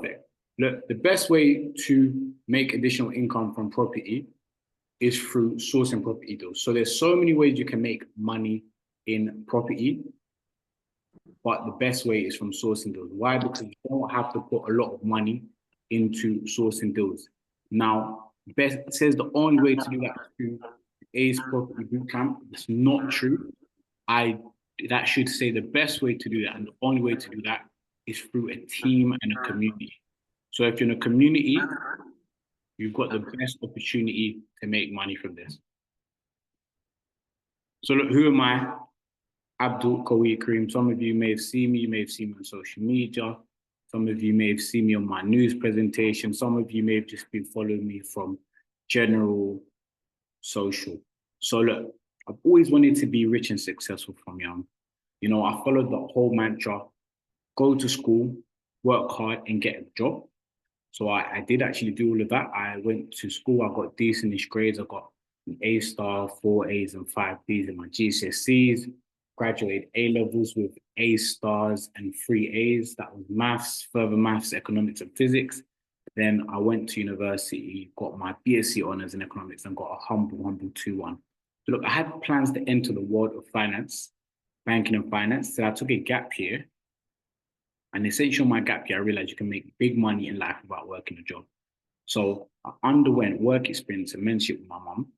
Perfect. Look, the best way to make additional income from property is through sourcing property deals. So there's so many ways you can make money in property, but the best way is from sourcing deals. Why? Because you don't have to put a lot of money into sourcing deals. Now, best says the only way to do that is through Ace Property Bootcamp. It's not true. That should say the best way to do that, and the only way to do that is through a team and a community. So if you're in a community, you've got the best opportunity to make money from this. So look, who am I? Abdul Kareem. Some of you may have seen me. You may have seen me on social media. Some of you may have seen me on my news presentation. Some of you may have just been following me from general social. So look, I've always wanted to be rich and successful from young. You know, I followed the whole mantra, go to school, work hard and get a job. So I did actually do all of that. I went to school, I got decentish grades. I got an A star, 4 A's and 5 B's in my GCSEs, graduated A levels with A stars and 3 A's. That was maths, further maths, economics and physics. Then I went to university, got my BSc honours in economics and got a humble 2-1. So look, I had plans to enter the world of finance, banking and finance. So I took a gap year. And essentially on my gap year, I realized you can make big money in life without working a job. So I underwent work experience and mentorship with my mum.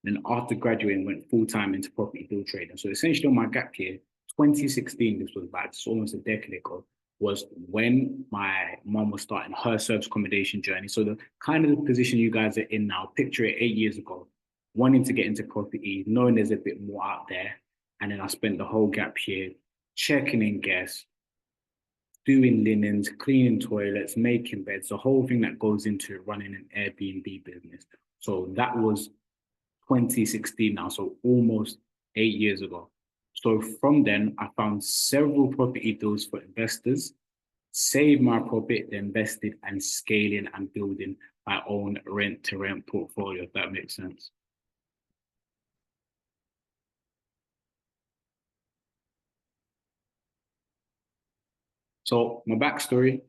Then after graduating, went full-time into property deal trading. So essentially on my gap year, 2016, this was about almost a decade ago, was when my mum was starting her service accommodation journey. So the kind of the position you guys are in now, picture it 8 years ago, wanting to get into property, knowing there's a bit more out there. And then I spent the whole gap year checking in guests, doing linens, cleaning toilets, making beds, the whole thing that goes into running an Air BNB business. So that was 2016 now, so almost 8 years ago. So from then, I found several property deals for investors, saved my profit, invested and scaling and building my own rent-to-rent portfolio, if that makes sense. So my backstory,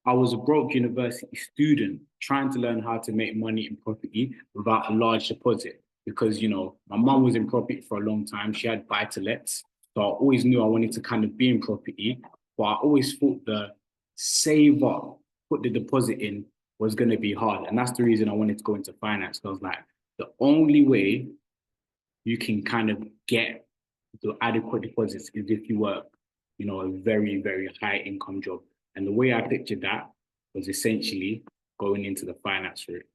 I was a broke university student trying to learn how to make money in property without a large deposit because, you know, my mum was in property for a long time. She had buy-to-lets. So I always knew I wanted to kind of be in property, but I always thought the save up, put the deposit in was going to be hard. And that's the reason I wanted to go into finance. Because I was like, the only way you can kind of get the adequate deposits is if you work, you know, a very, very high income job. And the way I pictured that was essentially going into the finance route.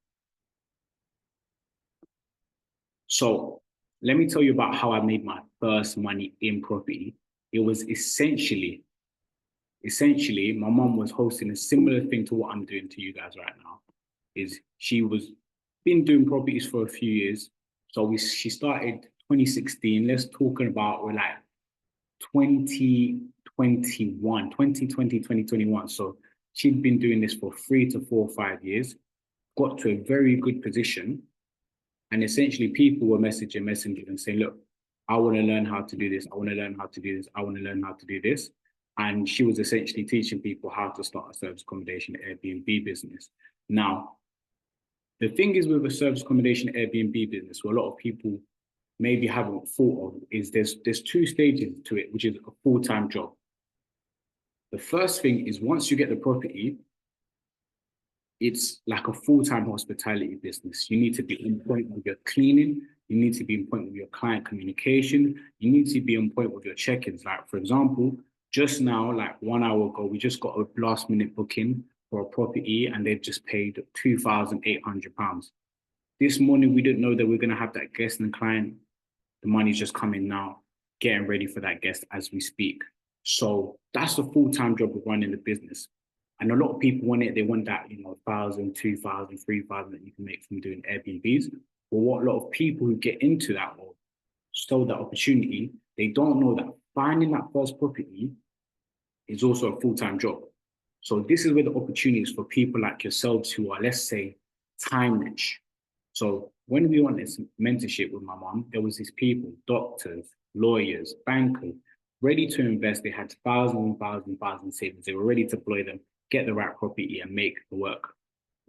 So let me tell you about how I made my first money in property. It was essentially, my mom was hosting a similar thing to what I'm doing to you guys right now. Is she was been doing properties for a few years. So she started 2016. Let's talk about we're like 2021. So she'd been doing this for 3 to 4 or 5 years, got to a very good position. And essentially people were messaging and saying, look, I want to learn how to do this. I want to learn how to do this. I want to learn how to do this. And she was essentially teaching people how to start a service accommodation Airbnb business. Now, the thing is with a service accommodation Airbnb business, what a lot of people maybe haven't thought of is there's 2 stages to it, which is a full-time job. The first thing is once you get the property, it's like a full-time hospitality business. You need to be on point with your cleaning. You need to be on point with your client communication. You need to be on point with your check-ins. Like, for example, just now, like 1 hour ago, we just got a last-minute booking for a property and they've just paid £2,800. This morning, we didn't know that we're going to have that guest and client. The money's just coming now, getting ready for that guest as we speak. So that's the full-time job of running the business. And a lot of people want it. They want that, you know, 1,000, 2,000, 3,000 that you can make from doing Airbnbs. But what a lot of people who get into that or stole that opportunity, they don't know that finding that first property is also a full-time job. So this is where the opportunity is for people like yourselves who are, let's say, time rich. So when we went this mentorship with my mom, there was these people, doctors, lawyers, bankers, ready to invest. They had thousands and thousands savings. They were ready to deploy them get the right property and make the work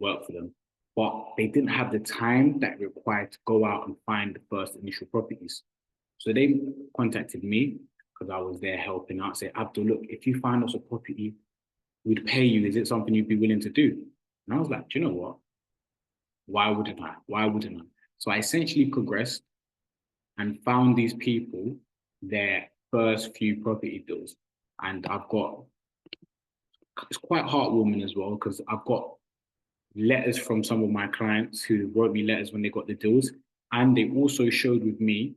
for them. But they didn't have the time that required to go out and find the first initial properties. So they contacted me because I was there helping out, say, Abdul, look, if you find us a property, we'd pay you. Is it something you'd be willing to do? And I was like, do you know what? Why wouldn't I? Why wouldn't I? So I essentially progressed and found these people their first few property deals. And it's quite heartwarming as well, because I've got letters from some of my clients who wrote me letters when they got the deals. And they also showed with me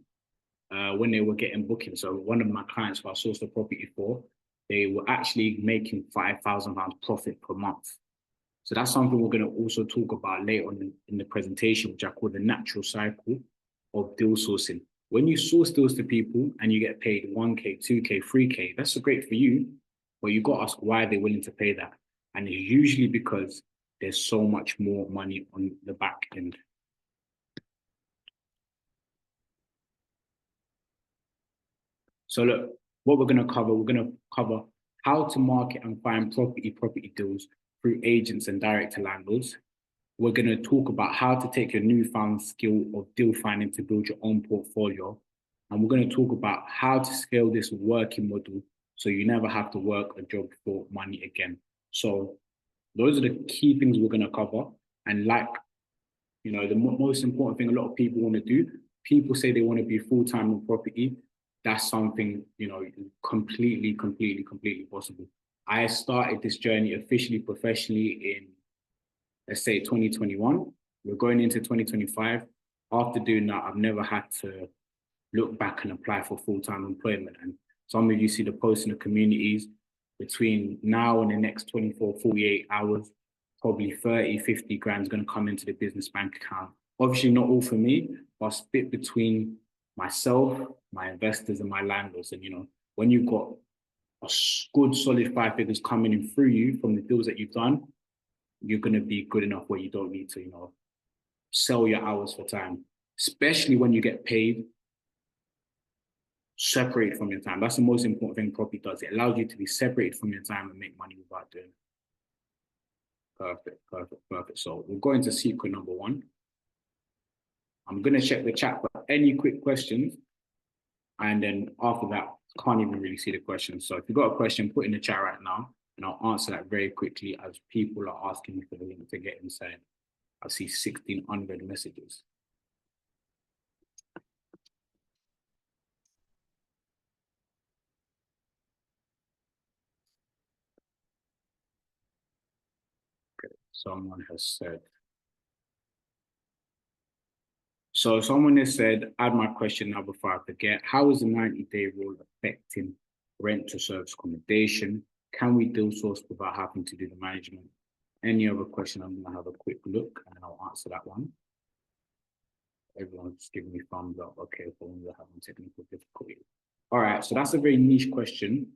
when they were getting bookings. So one of my clients who I sourced the property for, they were actually making £5,000 profit per month. So that's something we're going to also talk about later on in the presentation, which I call the natural cycle of deal sourcing. When you source deals to people and you get paid 1K, 2K, 3K, that's great for you, but you got to ask why they're willing to pay that. And it's usually because there's so much more money on the back end. So look, what we're going to cover how to market and find property deals through agents and direct to landlords. We're going to talk about how to take your newfound skill of deal finding to build your own portfolio. And we're going to talk about how to scale this working model so you never have to work a job for money again. So those are the key things we're going to cover. And like, you know, the most important thing a lot of people want to do, people say they want to be full-time in property. That's something, you know, completely possible. I started this journey officially, professionally in, let's say, 2021. We're going into 2025. After doing that, I've never had to look back and apply for full-time employment. And some of you see the posts in the communities. Between now and the next 24, 48 hours, probably 30, 50 grand is going to come into the business bank account. Obviously not all for me, but split between myself, my investors, and my landlords. And, you know, when you've got a good solid 5 figures coming in through you from the deals that you've done, you're going to be good enough where you don't need to, you know, sell your hours for time, especially when you get paid. Separate from your time. That's the most important thing property does. It allows you to be separated from your time and make money without doing it. Perfect. So we'll go into secret number 1. I'm going to check the chat for any quick questions. And then after that, can't even really see the questions. So if you've got a question, put in the chat right now, and I'll answer that very quickly as people are asking me for the link to get inside. I see 16 unread messages. Okay, someone has said. So someone has said, add my question now before I forget. How is the 90-day rule affecting rent to service accommodation? Can we deal source without having to do the management? Any other question, I'm going to have a quick look and I'll answer that one. Everyone's giving me thumbs up. Okay, for when we're having technical difficulty. All right, so that's a very niche question.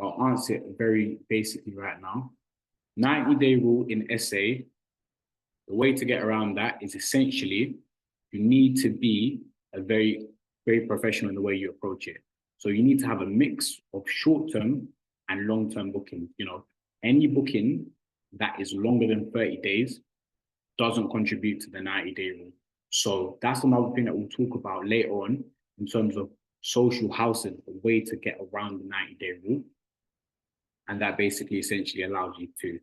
I'll answer it very basically right now. 90-day rule in SA, the way to get around that is essentially you need to be a very professional in the way you approach it. So you need to have a mix of short-term and long-term booking. You know, any booking that is longer than 30 days doesn't contribute to the 90-day rule. So that's another thing that we'll talk about later on in terms of social housing, a way to get around the 90-day rule. And that basically essentially allows you to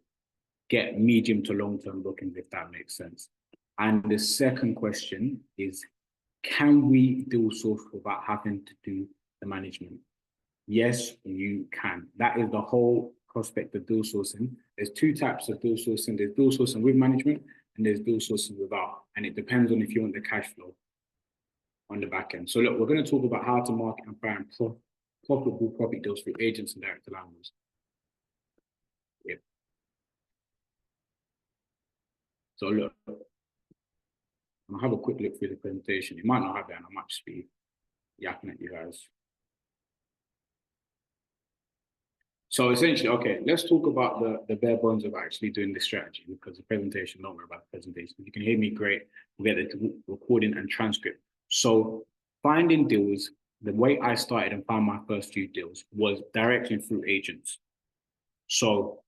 get medium to long-term bookings, if that makes sense. And the second question is, can we deal source without having to do the management? Yes, you can. That is the whole prospect of deal sourcing. There's 2 types of deal sourcing. There's deal sourcing with management and there's deal sourcing without. And it depends on if you want the cash flow on the back end. So look, we're going to talk about how to market and find profitable property deals through agents and direct to landlords. Yep. So look, I'll have a quick look through the presentation. You might not have it, and I might just be yapping at you guys. So essentially, okay, let's talk about the bare bones of actually doing this strategy, because the presentation, don't worry about the presentation. If you can hear me, great. We'll get the recording and transcript. So finding deals, the way I started and found my first few deals was directly through agents. So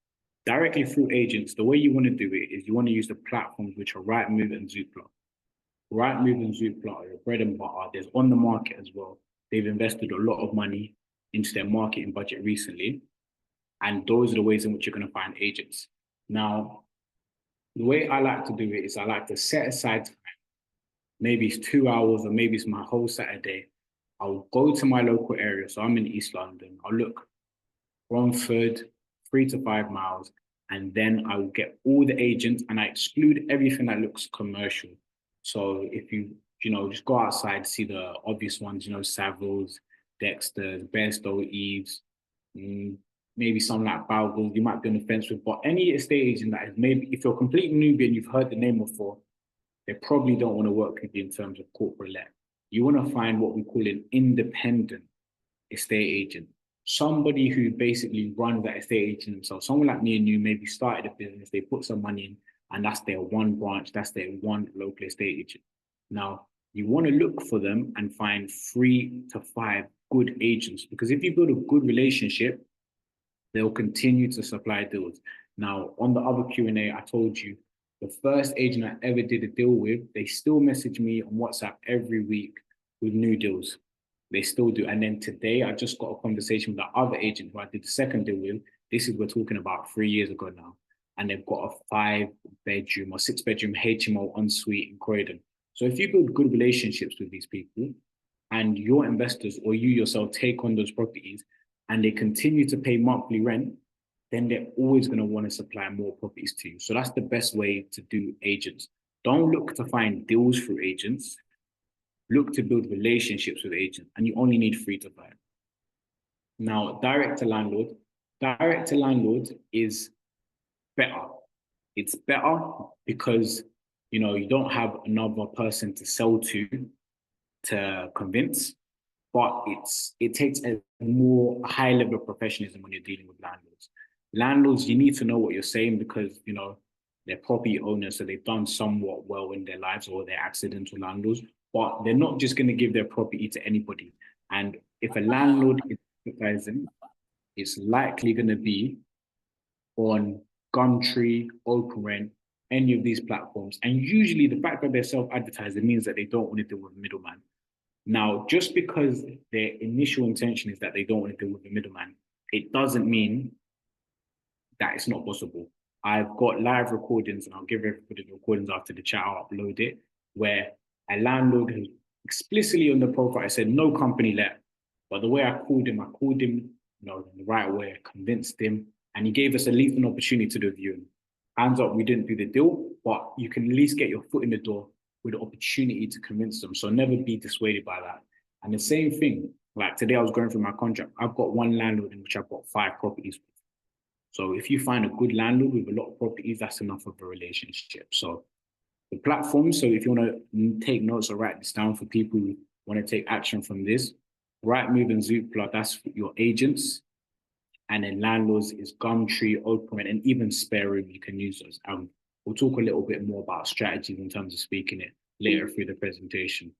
Directly through agents, the way you want to do it is you want to use the platforms which are Rightmove and Zoopla. Rightmove and Zoopla are your bread and butter. There's on the market as well. They've invested a lot of money into their marketing budget recently. And those are the ways in which you're going to find agents. Now, the way I like to do it is I like to set aside time. Maybe it's 2 hours or maybe it's my whole Saturday. I'll go to my local area. So I'm in East London. I'll look Romford, 3 to 5 miles, and then I will get all the agents and I exclude everything that looks commercial. So if you just go outside, see the obvious ones, Savills, Dexter's, Bairstow, Eves, maybe some like Bowgles, you might be on the fence with, but any estate agent that is maybe, if you're a complete newbie and you've heard the name before, they probably don't want to work with you in terms of corporate let. You want to find what we call an independent estate agent. Somebody who basically runs that estate agent themselves. Someone like me and you maybe started a business, they put some money in, and that's their one branch, that's their one local estate agent. Now, you want to look for them and find 3 to 5 good agents, because if you build a good relationship, they'll continue to supply deals. Now, on the other Q&A, I told you, the first agent I ever did a deal with, they still message me on WhatsApp every week with new deals. They still do. And then today, I just got a conversation with the other agent who I did the second deal with. This is, we're talking about 3 years ago now. And they've got a 5-bedroom or 6-bedroom HMO ensuite in Croydon. So if you build good relationships with these people and your investors or you yourself take on those properties and they continue to pay monthly rent, then they're always going to want to supply more properties to you. So that's the best way to do agents. Don't look to find deals through agents. Look to build relationships with agents, and you only need 3 to 5. Now, direct to landlord. Direct to landlord is better. It's better because you don't have another person to sell to convince, but it takes a more high level of professionalism when you're dealing with landlords. Landlords, you need to know what you're saying because they're property owners, so they've done somewhat well in their lives, or they're accidental landlords. But they're not just going to give their property to anybody. And if a landlord is advertising, it's likely going to be on Gumtree, OpenRent, any of these platforms. And usually the fact that they're self-advertising means that they don't want to deal with a middleman. Now, just because their initial intention is that they don't want to deal with a middleman, it doesn't mean that it's not possible. I've got live recordings, and I'll give everybody the recordings after the chat, I'll upload it, where a landlord who explicitly on the profile said no company let. But the way I called him in the right way, I convinced him, and he gave us at least an opportunity to do a viewing. Hands up, we didn't do the deal, but you can at least get your foot in the door with the opportunity to convince them. So never be dissuaded by that. And the same thing, like today I was going through my contract. I've got one landlord in which I've got 5 properties. So if you find a good landlord with a lot of properties, that's enough of a relationship. So the platform, so if you want to take notes or write this down for people who want to take action from this, Rightmove and Zoopla, that's your agents. And then landlords is Gumtree, OpenRent, and even Spare Room, you can use those. We'll talk a little bit more about strategies in terms of speaking it later through the presentation.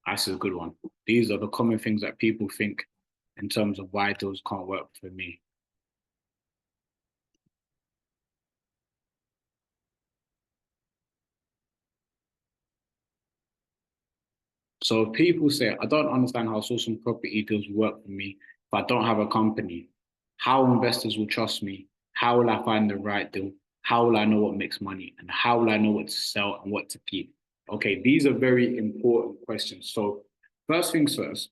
That's a good one. These are the common things that people think in terms of why those can't work for me. So people say, I don't understand how sourcing some property deals work for me if I don't have a company. How investors will trust me? How will I find the right deal? How will I know what makes money? And how will I know what to sell and what to keep? Okay, these are very important questions. So first things first,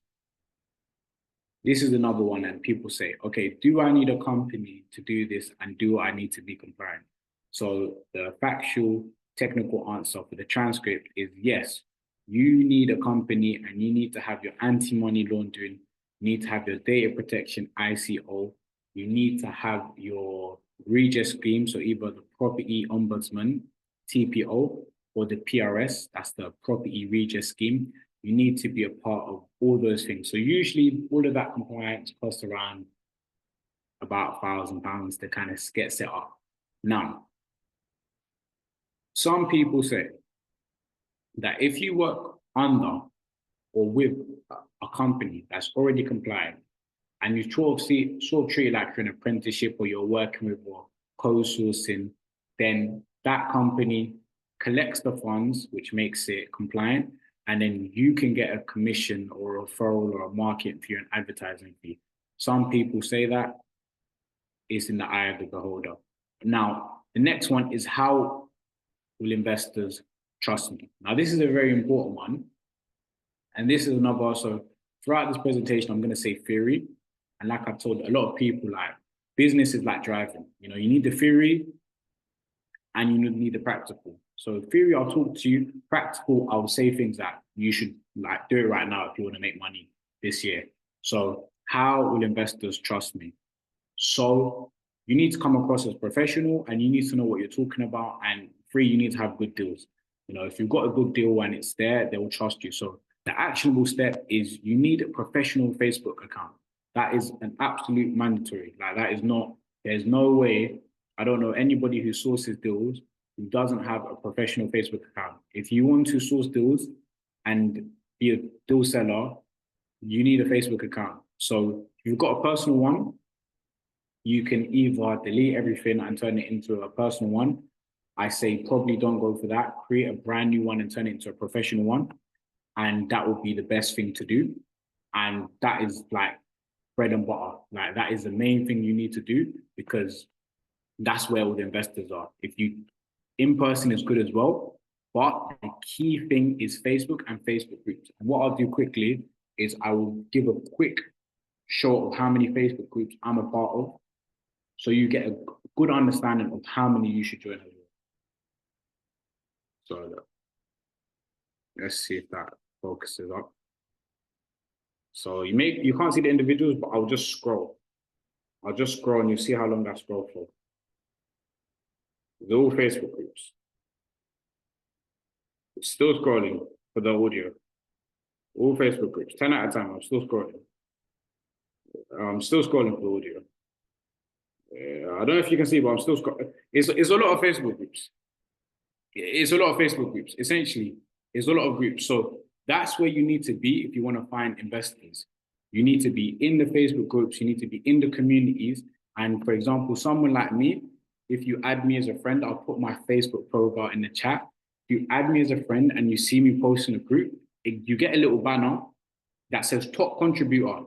this is another one, and people say, okay, do I need a company to do this, and do I need to be compliant? So the factual, technical answer for the transcript is yes, you need a company and you need to have your anti-money laundering, you need to have your data protection ICO, you need to have your redress scheme, so either the Property Ombudsman, TPO, or the PRS, that's the Property Redress Scheme. You need to be a part of all those things. So usually all of that compliance costs around about £1,000 to kind of get set up. Now, some people say that if you work under or with a company that's already compliant, and you sort of treat it like you're an apprenticeship or you're working with or co-sourcing, then that company collects the funds, which makes it compliant, and then you can get a commission or a referral or a market fee, an advertising fee. Some people say that it's in the eye of the beholder. Now, the next one is, how will investors trust me? Now, this is a very important one. And this is another, so throughout this presentation, I'm going to say theory. And like I've told a lot of people, like, business is like driving. You know, you need the theory and you need the practical. So theory, I'll talk to you. Practical, I'll say things that you should like do it right now if you want to make money this year. So how will investors trust me? So you need to come across as professional and you need to know what you're talking about. And three, you need to have good deals. You know, if you've got a good deal and it's there, they will trust you. So the actionable step is you need a professional Facebook account. That is an absolute mandatory. Like, that is not, there's no way, I don't know anybody who sources deals who doesn't have a professional Facebook account. If you want to source deals and be a deal seller, you need a Facebook account. So if you've got a personal one, you can either delete everything and turn it into a personal one. I say probably don't go for that. Create a brand new one and turn it into a professional one. And that would be the best thing to do. And that is like bread and butter. Like, that is the main thing you need to do, because that's where all the investors are. If you, in person is good as well, but the key thing is Facebook and Facebook groups. And what I'll do quickly is I will give a quick show of how many Facebook groups I'm a part of, so you get a good understanding of how many you should join as well. So let's see if that focuses up. So you can't see the individuals, but I'll just scroll. I'll just scroll and you'll see how long that scroll for. They're all Facebook groups. Still scrolling for the audio. All Facebook groups, 10 at a time, I'm still scrolling. I'm still scrolling for the audio. I don't know if you can see, but I'm still scrolling. It's a lot of Facebook groups. It's a lot of Facebook groups. Essentially, it's a lot of groups. So that's where you need to be if you want to find investors. You need to be in the Facebook groups. You need to be in the communities. And for example, someone like me, if you add me as a friend, I'll put my Facebook profile in the chat. If you add me as a friend and you see me post in a group, you get a little banner that says top contributor. It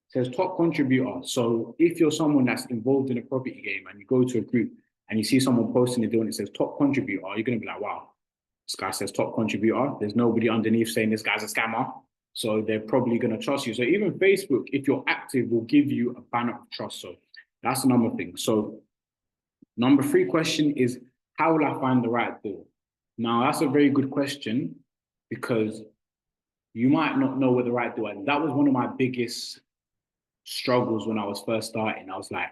says top contributor. So if you're someone that's involved in a property game and you go to a group and you see someone posting a deal and it says top contributor, you're going to be like, wow, this guy says top contributor. There's nobody underneath saying this guy's a scammer. So they're probably going to trust you. So even Facebook, if you're active, will give you a banner of trust. So that's another thing. So number 3 question is, how will I find the right deal? Now, that's a very good question, because you might not know what the right deal is. That was one of my biggest struggles when I was first starting. I was like,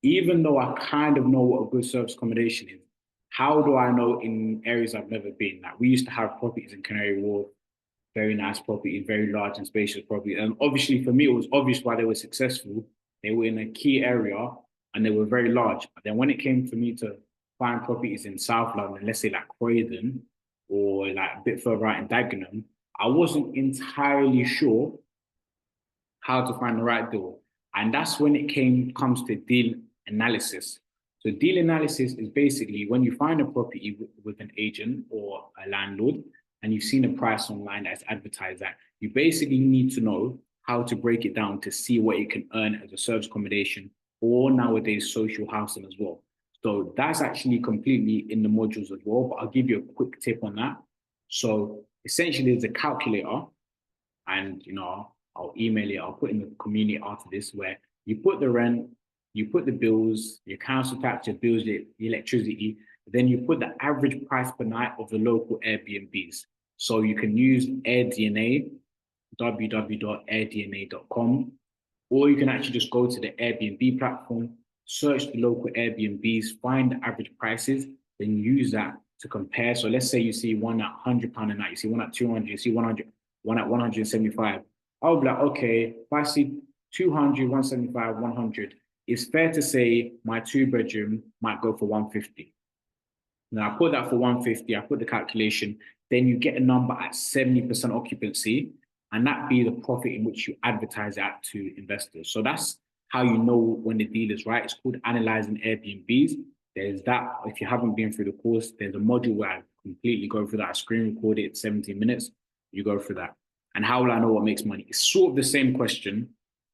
even though I kind of know what a good service accommodation is, how do I know in areas I've never been? Like, we used to have properties in Canary Wharf, very nice properties, very large and spacious properties. And obviously for me, it was obvious why they were successful. They were in a key area and they were very large. But then when it came for me to find properties in South London, let's say like Croydon, or like a bit further out in Dagenham, I wasn't entirely sure how to find the right deal. And that's when it comes to deal analysis. So deal analysis is basically when you find a property with an agent or a landlord and you've seen a price online that's advertised at, you basically need to know how to break it down to see what it can earn as a service accommodation, or nowadays social housing as well. So that's actually completely in the modules as well, but I'll give you a quick tip on that. So essentially there's a calculator, and I'll email it, I'll put in the community after this, where you put the rent, you put the bills, your council tax, your bills, your electricity, then you put the average price per night of the local Airbnbs. So you can use AirDNA, www.airdna.com, or you can actually just go to the Airbnb platform, search the local Airbnbs, find the average prices, then use that to compare. So let's say you see one at £100 a night, you see one at 200, you see one at 175. I'll be like, okay, if I see 200, 175, 100, it's fair to say my 2-bedroom might go for 150. Now I put that for 150, I put the calculation, then you get a number at 70% occupancy, and that be the profit in which you advertise that to investors. So that's how you know when the deal is right. It's called analyzing Airbnbs. There's that. If you haven't been through the course, there's a module where I completely go through that. I screen record it, 17 minutes. You go through that. And how will I know what makes money? It's sort of the same question.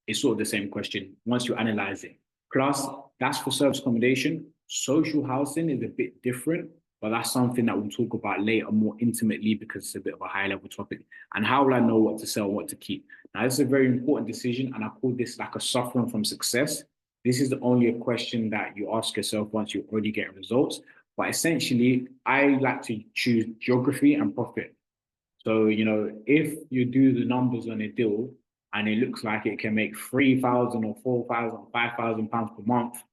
It's sort of the same question once you analyze it. Plus, that's for service accommodation. Social housing is a bit different, but that's something that we'll talk about later more intimately because it's a bit of a high level topic. And how will I know what to sell, what to keep? Now, this is a very important decision, and I call this like a suffering from success. This is only a question that you ask yourself once you're already getting results. But essentially, I like to choose geography and profit. So, if you do the numbers on a deal and it looks like it can make 3,000 or 4,000, 5,000 pounds per month,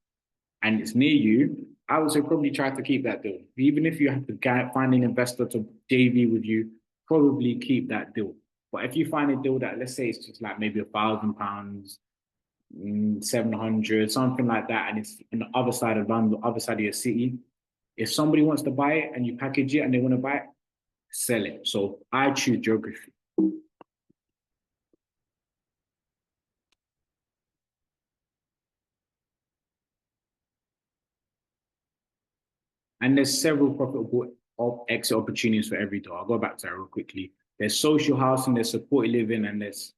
and it's near you, I would say probably try to keep that deal. Even if you have to find an investor to JV with you, probably keep that deal. But if you find a deal that, let's say it's just like maybe £1,000, 700, something like that, and it's on the other side of London, the other side of your city, if somebody wants to buy it and you package it and they want to buy it, sell it. So I choose geography. And there's several profitable exit opportunities for every door. I'll go back to that real quickly. There's social housing, there's supported living, and there's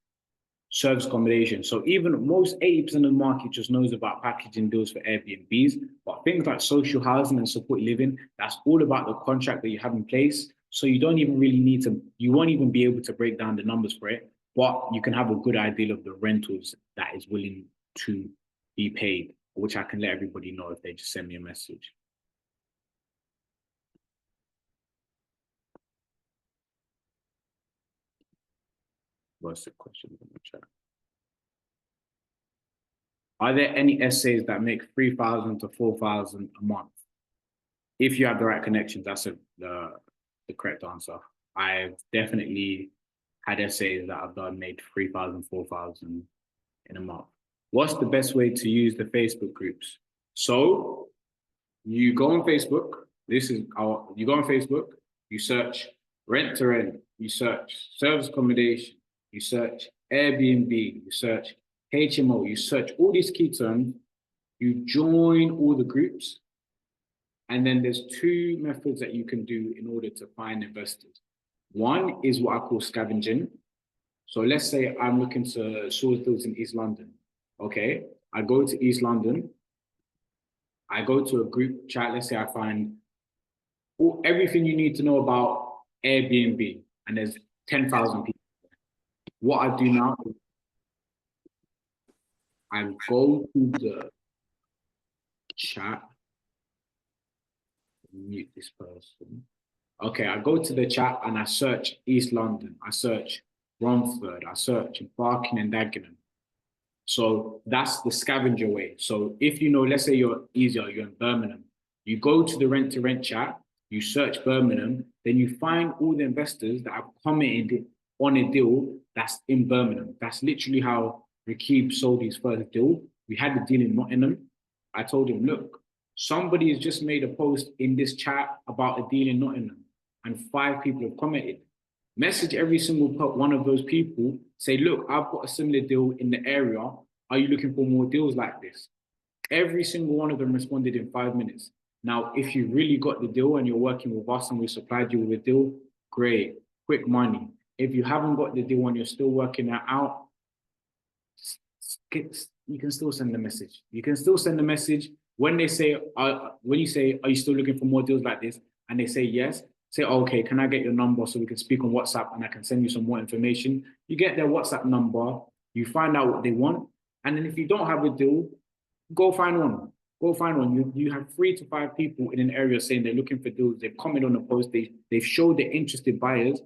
service accommodation. So even most 80% of the market just knows about packaging deals for Airbnbs, but things like social housing and supported living, that's all about the contract that you have in place. So you don't even really need to, you won't even be able to break down the numbers for it, but you can have a good idea of the rentals that is willing to be paid, which I can let everybody know if they just send me a message. What's the question in the chat? Are there any essays that make 3,000 to 4,000 a month? If you have the right connections, that's the correct answer. I've definitely had essays that I've done made 3,000, 4,000 in a month. What's the best way to use the Facebook groups? So you go on Facebook. You go on Facebook, you search rent to rent, you search service accommodation, you search Airbnb, you search HMO, you search all these key terms, you join all the groups, and then there's 2 methods that you can do in order to find investors. One is what I call scavenging. So let's say I'm looking to source deals in East London. Okay, I go to East London, I go to a group chat, let's say I find everything you need to know about Airbnb, and there's 10,000 people. What I do now is I go to the chat, mute this person. Okay, I go to the chat and I search East London, I search Romford, I search Barking and Dagenham. So that's the scavenger way. So if let's say you're in Birmingham, you go to the rent to rent chat, you search Birmingham, then you find all the investors that have commented on a deal that's in Birmingham. That's literally how Rakib sold his first deal. We had the deal in Nottingham. I told him, look, somebody has just made a post in this chat about a deal in Nottingham, and 5 people have commented. Message every single one of those people, say, look, I've got a similar deal in the area. Are you looking for more deals like this? Every single one of them responded in 5 minutes. Now, if you really got the deal and you're working with us and we supplied you with a deal, great, quick money. If you haven't got the deal and you're still working that out, you can still send the message. You can still send the message. When you say, are you still looking for more deals like this? And they say yes, say, okay, can I get your number so we can speak on WhatsApp and I can send you some more information? You get their WhatsApp number, you find out what they want. And then if you don't have a deal, go find one. Go find one. You have 3 to 5 people in an area saying they're looking for deals. They've commented on the post. They've showed they're interested buyers.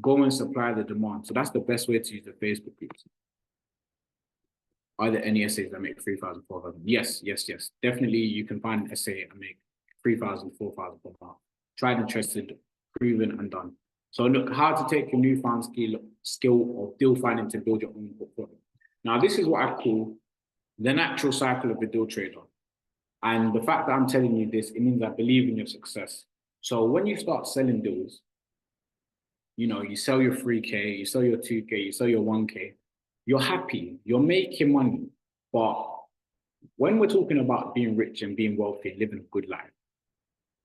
Go and supply the demand. So that's the best way to use the Facebook groups. Are there any essays that make 3,000, 4,000? Yes. Definitely you can find an essay and make 3,000, 4,000 per month. Tried and tested, proven and done. So look, how to take your newfound skill of deal finding to build your own portfolio. Now, this is what I call the natural cycle of a deal trader. And the fact that I'm telling you this, it means I believe in your success. So when you start selling deals, you know, you sell your 3K, you sell your 2K, you sell your 1K, you're happy, you're making money. But when we're talking about being rich and being wealthy and living a good life,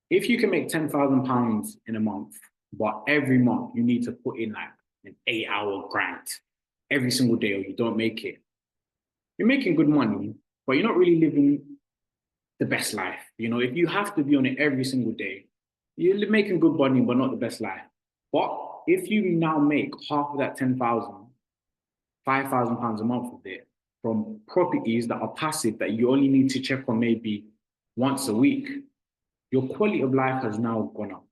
if you can make £10,000 in a month, but every month you need to put in like an 8-hour grind every single day or you don't make it, you're making good money, but you're not really living the best life. You know, if you have to be on it every single day, you're making good money, but not the best life. But if you now make half of that 10,000, £5,000 a month of it from properties that are passive that you only need to check on maybe once a week, your quality of life has now gone up.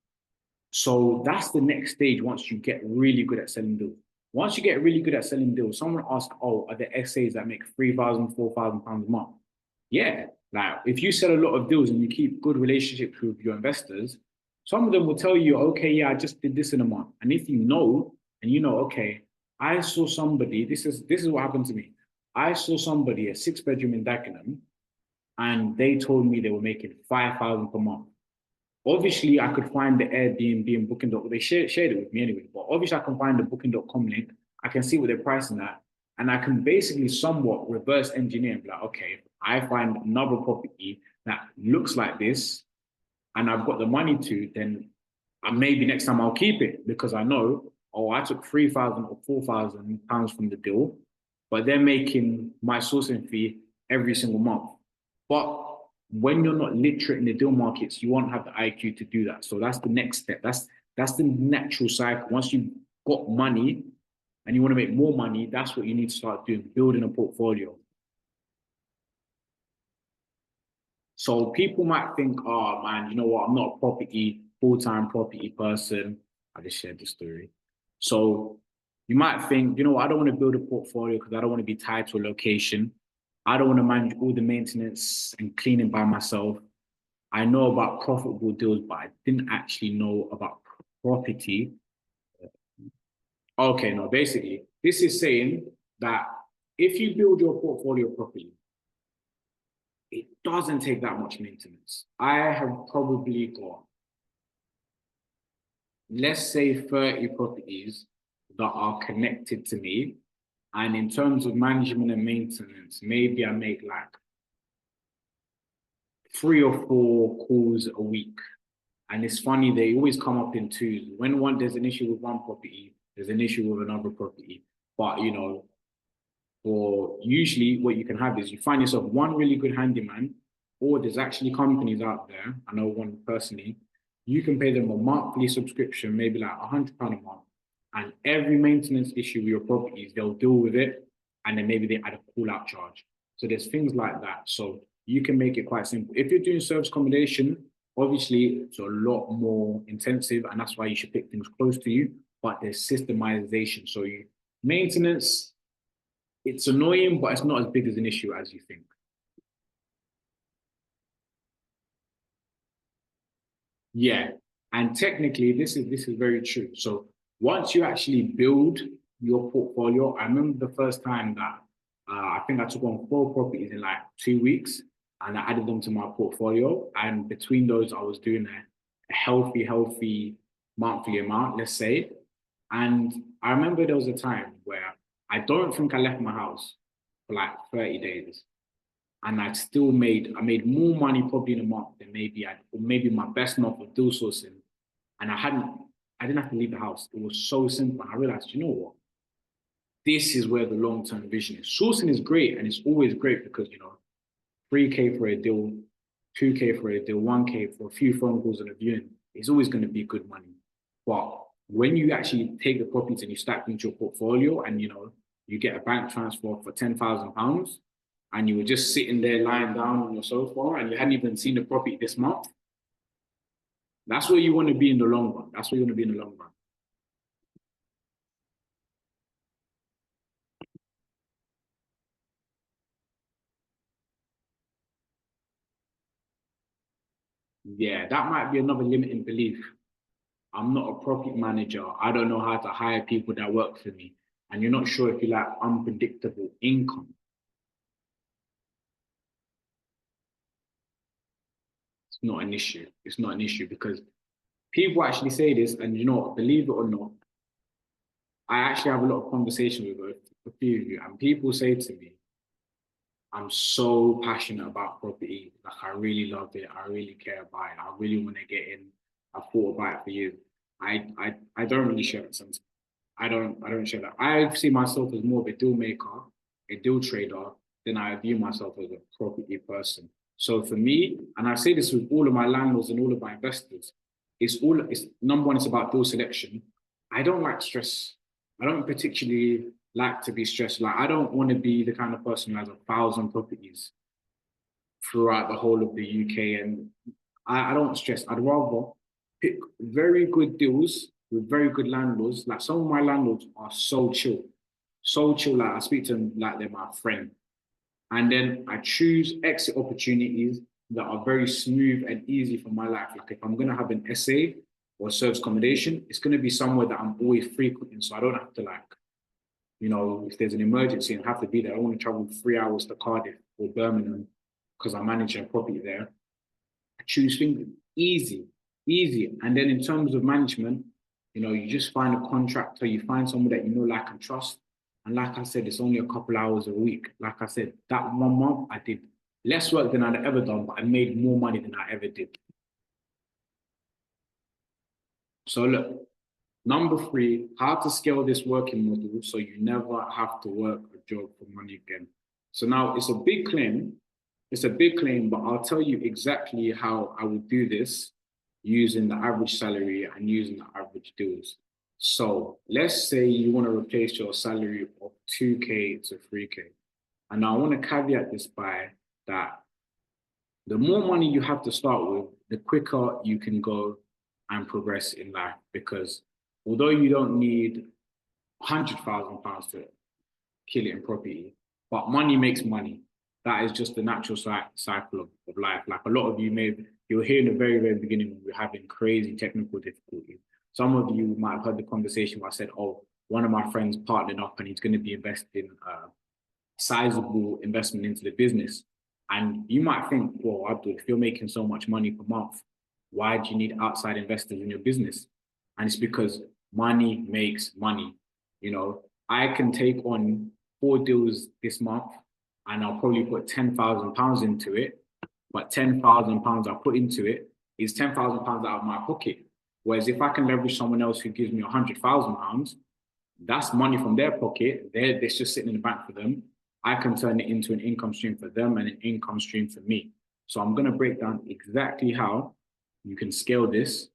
So that's the next stage once you get really good at selling deals. Once you get really good at selling deals, someone asks, oh, are there SAs that make £3,000, £4,000 a month? Yeah, like if you sell a lot of deals and you keep good relationships with your investors, some of them will tell you, okay, yeah, I just did this in a month. And if you know, and you know, okay, I saw somebody, this is what happened to me. I saw somebody, a 6-bedroom in Dagenham, and they told me they were making 5,000 per month. Obviously, I could find the Airbnb and Booking.com. They shared it with me anyway, but obviously I can find the Booking.com link. I can see what they're pricing at. And I can basically somewhat reverse engineer and be like, okay, I find another property that looks like this and I've got the money to, then maybe next time I'll keep it because I know, oh, I took 3,000 or 4,000 pounds from the deal, but they're making my sourcing fee every single month. But when you're not literate in the deal markets, you won't have the IQ to do that. So that's the next step. That's the natural cycle. Once you've got money and you want to make more money, that's what you need to start doing, building a portfolio. So people might think, oh man, you know what? I'm not a full-time property person. I just shared the story. So you might think, you know what? I don't want to build a portfolio because I don't want to be tied to a location. I don't want to manage all the maintenance and cleaning by myself. I know about profitable deals, but I didn't actually know about property. Okay, no, basically, this is saying that if you build your portfolio properly, it doesn't take that much maintenance. I have probably got, let's say, 30 properties that are connected to me. And in terms of management and maintenance, maybe I make like 3 or 4 calls a week. And it's funny, they always come up in twos. When there's an issue with one property, there's an issue with another property. But you know, for usually what you can have is you find yourself one really good handyman, or there's actually companies out there, I know one personally, you can pay them a monthly subscription, maybe like £100 a month. And every maintenance issue with your properties, they'll deal with it. And then maybe they add a call out charge. So there's things like that. So you can make it quite simple. If you're doing service accommodation, obviously it's a lot more intensive and that's why you should pick things close to you, but there's systemization. So maintenance, it's annoying, but it's not as big as an issue as you think. Yeah, and technically, this is very true. So once you actually build your portfolio, I remember the first time that I think I took on 4 properties in like 2 weeks, and I added them to my portfolio. And between those, I was doing a healthy monthly amount, let's say. And I remember there was a time where I don't think I left my house for like 30 days and I made more money probably in a month than maybe my best month of deal sourcing. And I didn't have to leave the house. It was so simple. And I realized, you know what? This is where the long-term vision is. Sourcing is great and it's always great because, you know, 3K for a deal, 2K for a deal, 1K for a few phone calls and a viewing, it's always going to be good money. But when you actually take the properties and you stack them into your portfolio and, you know, you get a bank transfer for £10,000 and you were just sitting there lying down on your sofa and you hadn't even seen the property this month, that's where you want to be in the long run. That's where you want to be in the long run. Yeah, that might be another limiting belief. I'm not a property manager. I don't know how to hire people that work for me. And you're not sure if you like unpredictable income. It's not an issue. It's not an issue because people actually say this, and you know what, believe it or not, I actually have a lot of conversations with a few of you, and people say to me, I'm so passionate about property. Like I really love it. I really care about it. I really want to get in. I thought about it for years. I don't really share it sometimes. I don't share that. I see myself as more of a deal maker, a deal trader, than I view myself as a property person. So for me, and I say this with all of my landlords and all of my investors, it's number one, it's about deal selection. I don't like stress. I don't particularly like to be stressed. Like I don't want to be the kind of person who has 1,000 properties throughout the whole of the UK. And I don't stress. I'd rather pick very good deals with very good landlords. Like some of my landlords are so chill. So chill. Like I speak to them like they're my friend. And then I choose exit opportunities that are very smooth and easy for my life. Like if I'm going to have an SA or service accommodation, it's going to be somewhere that I'm always frequenting. So I don't have to like, if there's an emergency and have to be there, I don't want to travel 3 hours to Cardiff or Birmingham because I'm managing a property there. I choose things easy, easy. And then in terms of management, you just find a contractor, you find someone that you know, like, and trust. And like I said, it's only a couple hours a week. Like I said, that 1 month, I did less work than I'd ever done, but I made more money than I ever did. So look, number 3, how to scale this working model so you never have to work a job for money again. So now it's a big claim. It's a big claim, but I'll tell you exactly how I would do this using the average salary and using the average deals. So let's say you want to replace your salary of 2K to 3K. And now I want to caveat this by that the more money you have to start with, the quicker you can go and progress in life. Because although you don't need £100,000 to kill it in property, but money makes money. That is just the natural cycle of life. Like a lot of you you'll hear in the very, very beginning when we're having crazy technical difficulties. Some of you might have heard the conversation where I said, oh, one of my friends partnered up and he's going to be investing sizable investment into the business. And you might think, well, Abdul, if you're making so much money per month, why do you need outside investors in your business? And it's because money makes money. I can take on 4 deals this month and I'll probably put £10,000 into it, but £10,000 I put into it is £10,000 out of my pocket. Whereas if I can leverage someone else who gives me £100,000, that's money from their pocket. It's just sitting in the bank for them. I can turn it into an income stream for them and an income stream for me. So I'm going to break down exactly how you can scale this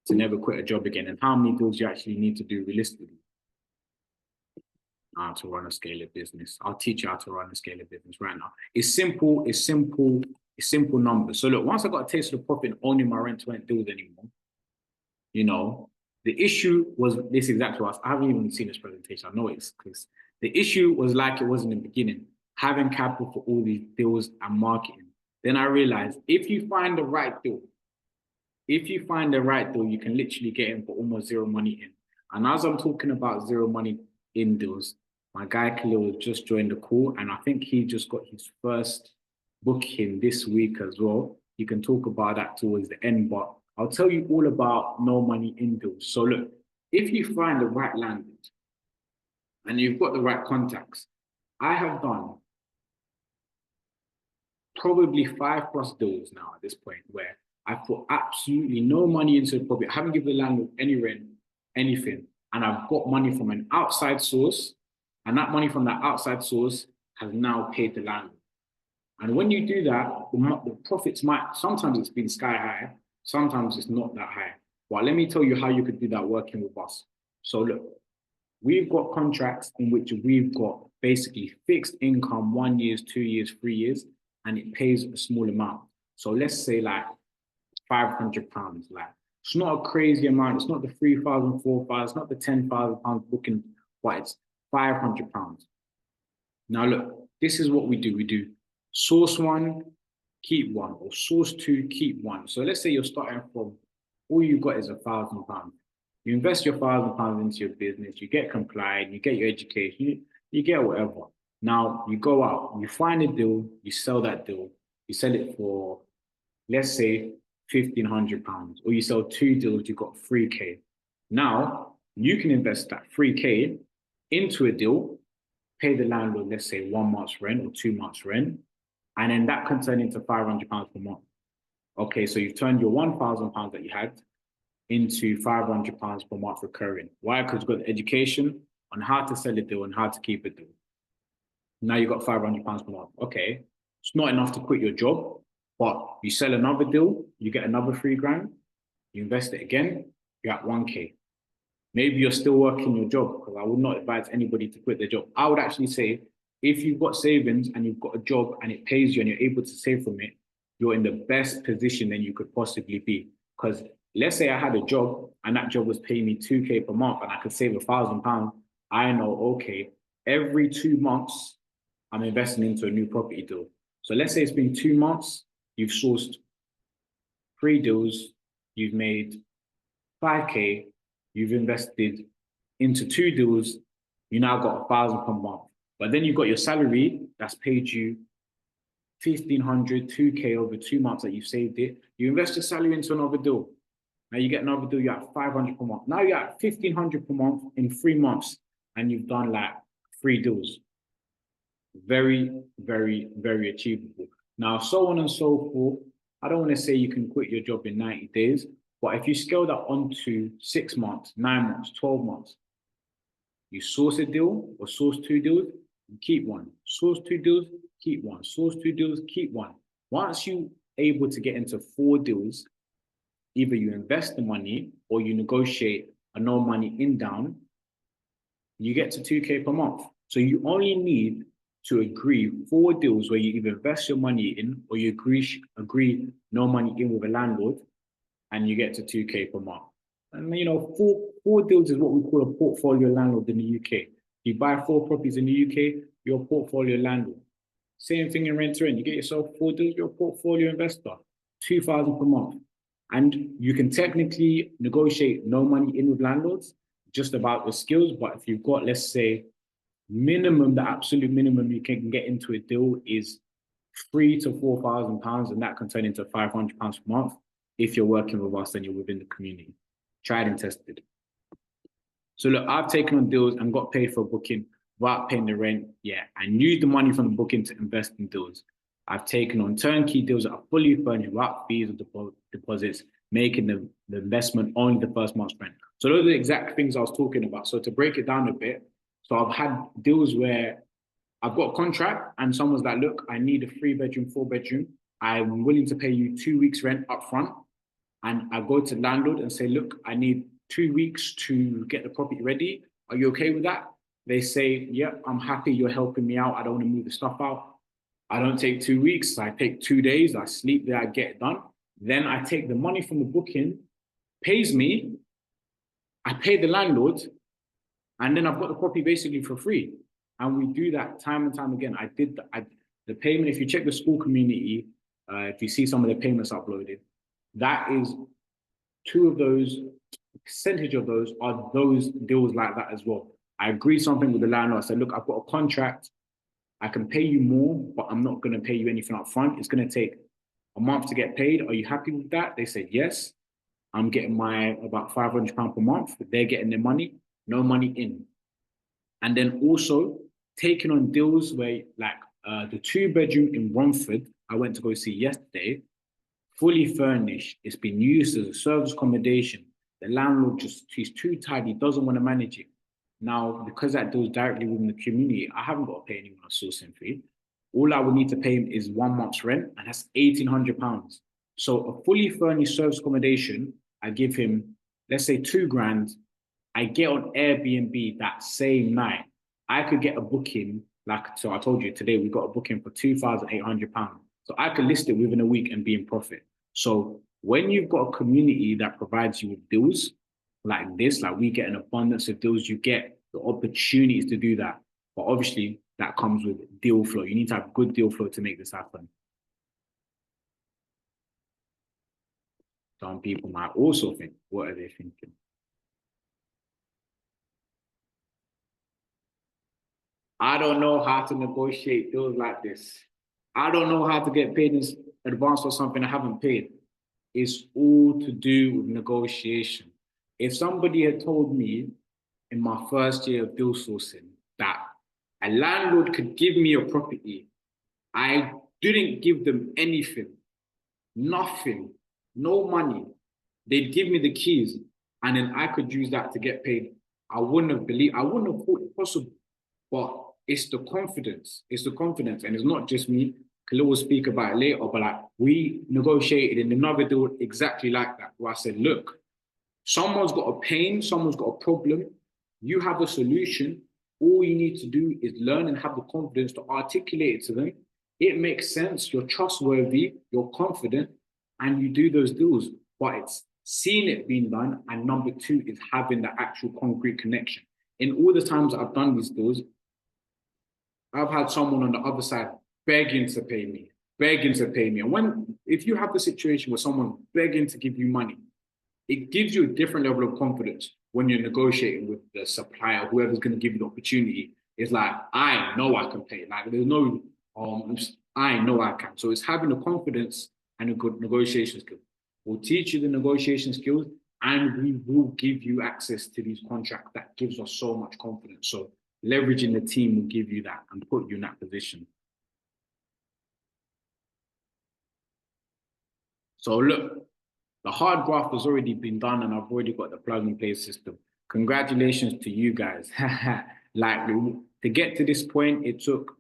to never quit a job again and how many deals you actually need to do realistically to run a scalable business. I'll teach you how to run a scalable business right now. It's simple numbers. So look, once I got a taste of the profit, owning my rent-to-rent deals anymore, the issue was this exactly what I haven't even seen this presentation. I know it's because the issue was like it was in the beginning, having capital for all these deals and marketing. Then I realized if you find the right deal, you can literally get in for almost zero money in. And as I'm talking about zero money in deals, my guy Khalil just joined the call, and I think he just got his first booking this week as well. You can talk about that towards the end, but I'll tell you all about no money in deals. So look, if you find the right landlord and you've got the right contacts, I have done probably 5+ deals now at this point where I put absolutely no money into the property. I haven't given the landlord any rent, anything. And I've got money from an outside source. And that money from that outside source has now paid the landlord. And when you do that, the profits sometimes it's been sky high, sometimes it's not that high. But let me tell you how you could do that working with us. So look, we've got contracts in which we've got basically fixed income, 1 year, 2 years, 3 years, and it pays a small amount. So let's say like £500. Like it's not a crazy amount. It's not the 3,000, 4,000. It's not the £10,000 booking, but it's £500. Now look, this is what we do. We do source 1, keep 1, or source 2, keep 1. So let's say you're starting from all you've got is £1,000. You invest your £1,000 into your business. You get compliant. You get your education. You get whatever. Now you go out. You find a deal. You sell that deal. You sell it for, let's say £1,500, or you sell 2 deals, you got 3K. Now you can invest that 3K into a deal, pay the landlord, let's say 1 month's rent or 2 months rent, and then that can turn into £500 per month. Okay, so you've turned your £1,000 that you had into £500 per month recurring. Why? Because you've got the education on how to sell a deal and how to keep a deal. Now you've got £500 per month. Okay, it's not enough to quit your job, but you sell another deal, you get another 3 grand, you invest it again, you're at 1K. Maybe you're still working your job, because I would not advise anybody to quit their job. I would actually say, if you've got savings and you've got a job and it pays you and you're able to save from it, you're in the best position than you could possibly be. Because let's say I had a job and that job was paying me 2K per month and I could save £1,000. I know, okay, every 2 months, I'm investing into a new property deal. So let's say it's been 2 months, you've sourced 3 deals, you've made 5K, you've invested into 2 deals, you now got £1,000 per month. But then you've got your salary that's paid you 1,500, 2K over 2 months that you've saved it. You invest your salary into another deal. Now you get another deal, you're at 500 per month. Now you're at 1,500 per month in 3 months, and you've done like 3 deals. Very, very, very achievable. Now, so on and so forth. I don't want to say you can quit your job in 90 days, but if you scale that onto 6 months, 9 months, 12 months, you source a deal or source 2 deals, you keep one. Source 2 deals, keep one. Source 2 deals, keep one. Once you're able to get into 4 deals, either you invest the money or you negotiate a no money in down, you get to 2K per month. So you only need to agree 4 deals where you either invest your money in or you agree no money in with a landlord, and you get to 2K per month. And you know, four deals is what we call a portfolio landlord in the UK. You buy 4 properties in the UK, you're a portfolio landlord. Same thing in rent to rent. You get yourself 4 deals, you're a portfolio investor, 2,000 per month. And you can technically negotiate no money in with landlords, just about the skills. But if you've got, let's say, minimum, the absolute minimum you can get into a deal is £3,000 to £4,000, and that can turn into £500 per month if you're working with us and you're within the community. Tried and tested. So look, I've taken on deals and got paid for booking without paying the rent. Yeah, and used the money from the booking to invest in deals. I've taken on turnkey deals that are fully furnished without fees or deposits, making the investment only the first month's rent. So those are the exact things I was talking about. So to break it down a bit, so I've had deals where I've got a contract and someone's like, look, I need a 3-bedroom, 4-bedroom. I'm willing to pay you 2 weeks rent up front. And I go to the landlord and say, look, I need 2 weeks to get the property ready. Are you okay with that? They say, yeah, I'm happy. You're helping me out. I don't want to move the stuff out. I don't take 2 weeks. I take 2 days. I sleep there. I get it done. Then I take the money from the booking, pays me. I pay the landlord. And then I've got the property basically for free. And we do that time and time again. The payment, if you check the school community, if you see some of the payments uploaded, that is 2 of those, percentage of those are those deals like that as well. I agreed something with the landlord. I said, look, I've got a contract. I can pay you more, but I'm not going to pay you anything up front. It's going to take a month to get paid. Are you happy with that? They said, yes. I'm getting my about £500 per month. They're getting their money, no money in. And then also taking on deals where, like the 2-bedroom in Romford, I went to go see yesterday, fully furnished. It's been used as a service accommodation. The landlord he's too tidy, doesn't want to manage it. Now, because that deals directly within the community, I haven't got to pay anyone a sourcing fee. All I would need to pay him is 1 month's rent, and that's £1,800. So a fully furnished service accommodation, I give him, let's say 2 grand. I get on Air BNB that same night. I could get a booking, so I told you today, we got a booking for £2,800. So I could list it within a week and be in profit. So when you've got a community that provides you with deals like this, like we get an abundance of deals, you get the opportunities to do that. But obviously that comes with deal flow. You need to have good deal flow to make this happen. Some people might also think, what are they thinking? I don't know how to negotiate deals like this. I don't know how to get paid in advance for something I haven't paid. It's all to do with negotiation. If somebody had told me in my first year of deal sourcing that a landlord could give me a property, I didn't give them anything, nothing, no money. They'd give me the keys and then I could use that to get paid. I wouldn't have thought it possible. But it's the confidence. It's the confidence. And it's not just me. Khalil will speak about it later, but like we negotiated in another deal exactly like that, where I said, look, someone's got a pain, someone's got a problem. You have a solution. All you need to do is learn and have the confidence to articulate it to them. It makes sense. You're trustworthy, you're confident, and you do those deals. But it's seeing it being done. And number two is having the actual concrete connection. In all the times that I've done these deals, I've had someone on the other side begging to pay me, begging to pay me. And if you have the situation where someone's begging to give you money, it gives you a different level of confidence when you're negotiating with the supplier, whoever's going to give you the opportunity. It's like, I know I can pay. Like, there's no, I know I can. So it's having the confidence and a good negotiation skill. We'll teach you the negotiation skills and we will give you access to these contracts that gives us so much confidence. So leveraging the team will give you that and put you in that position. So look, the hard graft has already been done and I've already got the plug and play system. Congratulations to you guys. Like to get to this point, it took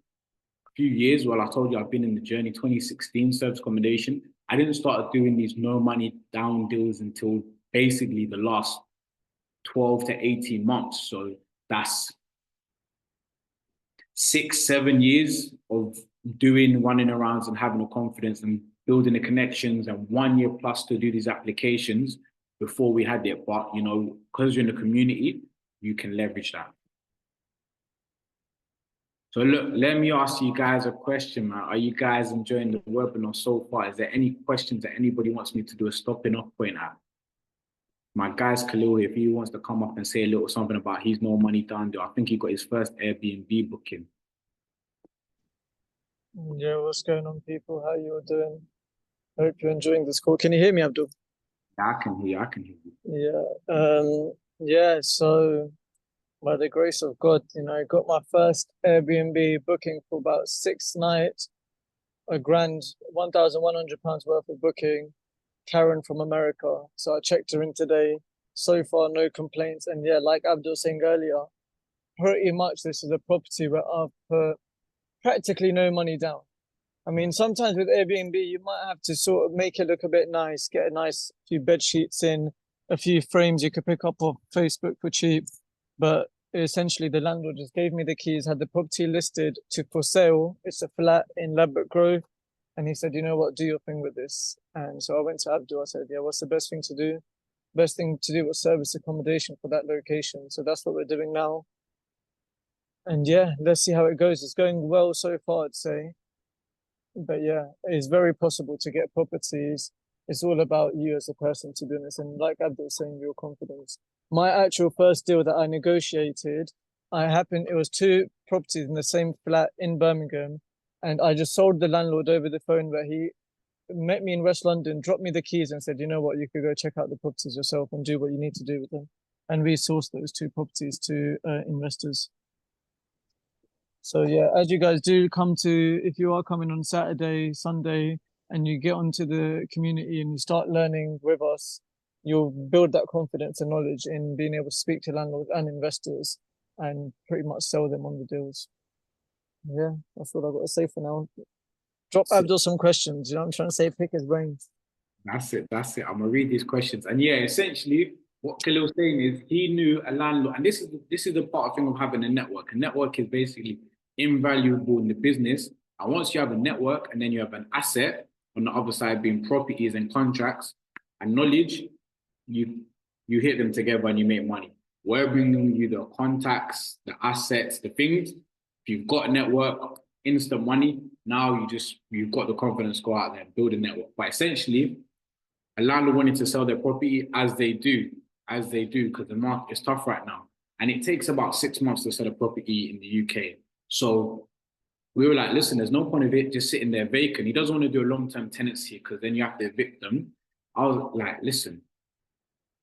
a few years. Well, I told you I've been in the journey, 2016 service accommodation. I didn't start doing these no money down deals until basically the last 12 to 18 months. So that's 6, 7 years of doing running arounds and having the confidence and building the connections, and 1 year plus to do these applications before we had it. But, you know, because you're in the community, you can leverage that. So look, let me ask you guys a question, man. Are you guys enjoying the webinar so far? Is there any questions that anybody wants me to do a stopping off point at? My guy's Khalil, if he wants to come up and say a little something about his no money down there, I think he got his first Airbnb booking. Yeah, what's going on, people? How you all doing? Hope you're enjoying this call. Can you hear me, Abdul? Yeah, I can hear you. Yeah, so by the grace of God, you know, I got my first Airbnb booking for about 6 nights, £1,100 worth of booking, Karen from America. So I checked her in today. So far, no complaints. And yeah, like Abdul was saying earlier, pretty much this is a property where I've put practically no money down. I mean, sometimes with Airbnb, you might have to sort of make it look a bit nice, get a nice few bed sheets in, a few frames you could pick up off Facebook for cheap. But essentially, the landlord just gave me the keys, had the property listed for sale. It's a flat in Ladbroke Grove. And he said, you know what, do your thing with this. And so I went to Abdul. I said, yeah, what's the best thing to do? Best thing to do was service accommodation for that location. So that's what we're doing now. And yeah, let's see how it goes. It's going well so far, I'd say. But yeah, it's very possible to get properties. It's all about you as a person, to be honest. And like Abdul was saying, your confidence. My actual first deal that I negotiated, it was 2 properties in the same flat in Birmingham. And I just sold the landlord over the phone, where he met me in West London, dropped me the keys and said, you know what, you could go check out the properties yourself and do what you need to do with them. And we sourced those 2 properties to investors. So yeah, as you guys do if you are coming on Saturday, Sunday, and you get onto the community and you start learning with us, you'll build that confidence and knowledge in being able to speak to landlords and investors and pretty much sell them on the deals. Yeah, that's what I've got to say for now. Drop Abdul some questions, you know what I'm trying to say? Pick his brains. That's it. I'm going to read these questions. And yeah, essentially, what Khalil's saying is he knew a landlord, and this is the part of thing of having a network. A network is basically invaluable in the business. And once you have a network and then you have an asset on the other side being properties and contracts and knowledge, you hit them together and you make money. We're bringing you the contacts, the assets, the things. If you've got a network, instant money, now you've got the confidence to go out there and build a network. But essentially, a landlord wanting to sell their property as they do, because the market is tough right now. And it takes about 6 months to sell a property in the UK. So we were like, listen, there's no point of it just sitting there vacant. He doesn't want to do a long-term tenancy because then you have to evict them. I was like, listen,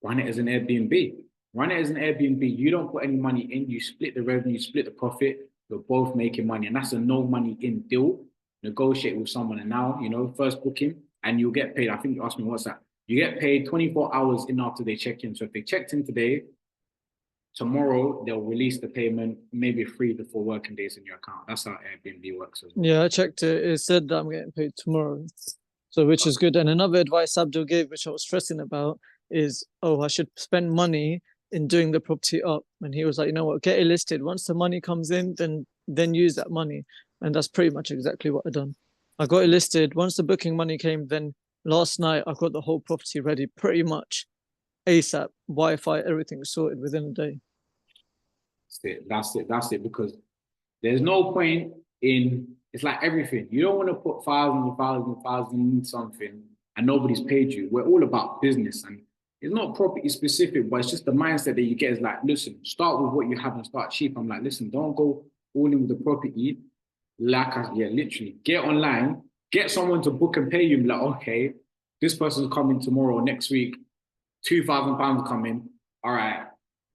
run it as an Airbnb. Run it as an Airbnb. You don't put any money in, you split the revenue, split the profit. You're both making money. And that's a no money in deal. Negotiate with someone. And now, first booking, and you'll get paid. I think you asked me what's that. You get paid 24 hours in after they check in. So if they checked in today, tomorrow they'll release the payment, maybe 3 to 4 working days in your account. That's how Airbnb works as well. Yeah, I checked it. It said that I'm getting paid tomorrow. So which is good. And another advice Abdul gave, which I was stressing about, is I should spend money in doing the property up. And he was like, you know what, get it listed. Once the money comes in, then use that money. And that's pretty much exactly what I done. I got it listed. Once the booking money came, then last night I got the whole property ready pretty much ASAP, Wi-Fi, everything sorted within a day. That's it. Because there's no point in, it's like everything. You don't want to put thousands in something and nobody's paid you. We're all about business, and it's not property specific, but it's just the mindset that you get is like, listen, start with what you have and start cheap. I'm like, listen, don't go all in with the property. Literally get online, get someone to book and pay you. Like, okay, this person's coming tomorrow or next week, £2,000 coming. All right,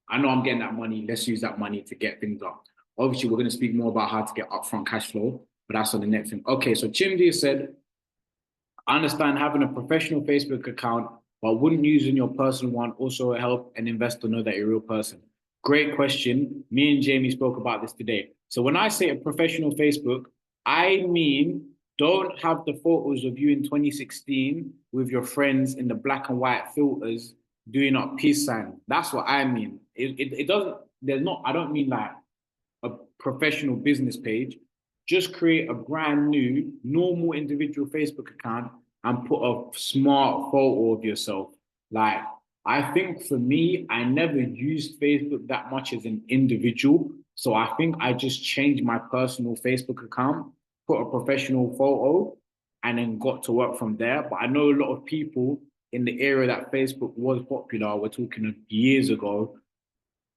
I know I'm getting that money. Let's use that money to get things up. Obviously, we're going to speak more about how to get upfront cash flow, but that's on the next thing. Okay, so Chimdi said, I understand having a professional Facebook account, but wouldn't using your personal one also help an investor know that you're a real person? Great question. Me and Jamie spoke about this today. So when I say a professional Facebook, I mean, don't have the photos of you in 2016 with your friends in the black and white filters doing up peace sign. That's what I mean. It doesn't, I don't mean like a professional business page. Just create a brand new, normal individual Facebook account and put a smart photo of yourself. Like, I think for me, I never used Facebook that much as an individual. So I think I just changed my personal Facebook account, put a professional photo, and then got to work from there. But I know a lot of people in the area that Facebook was popular, we're talking years ago,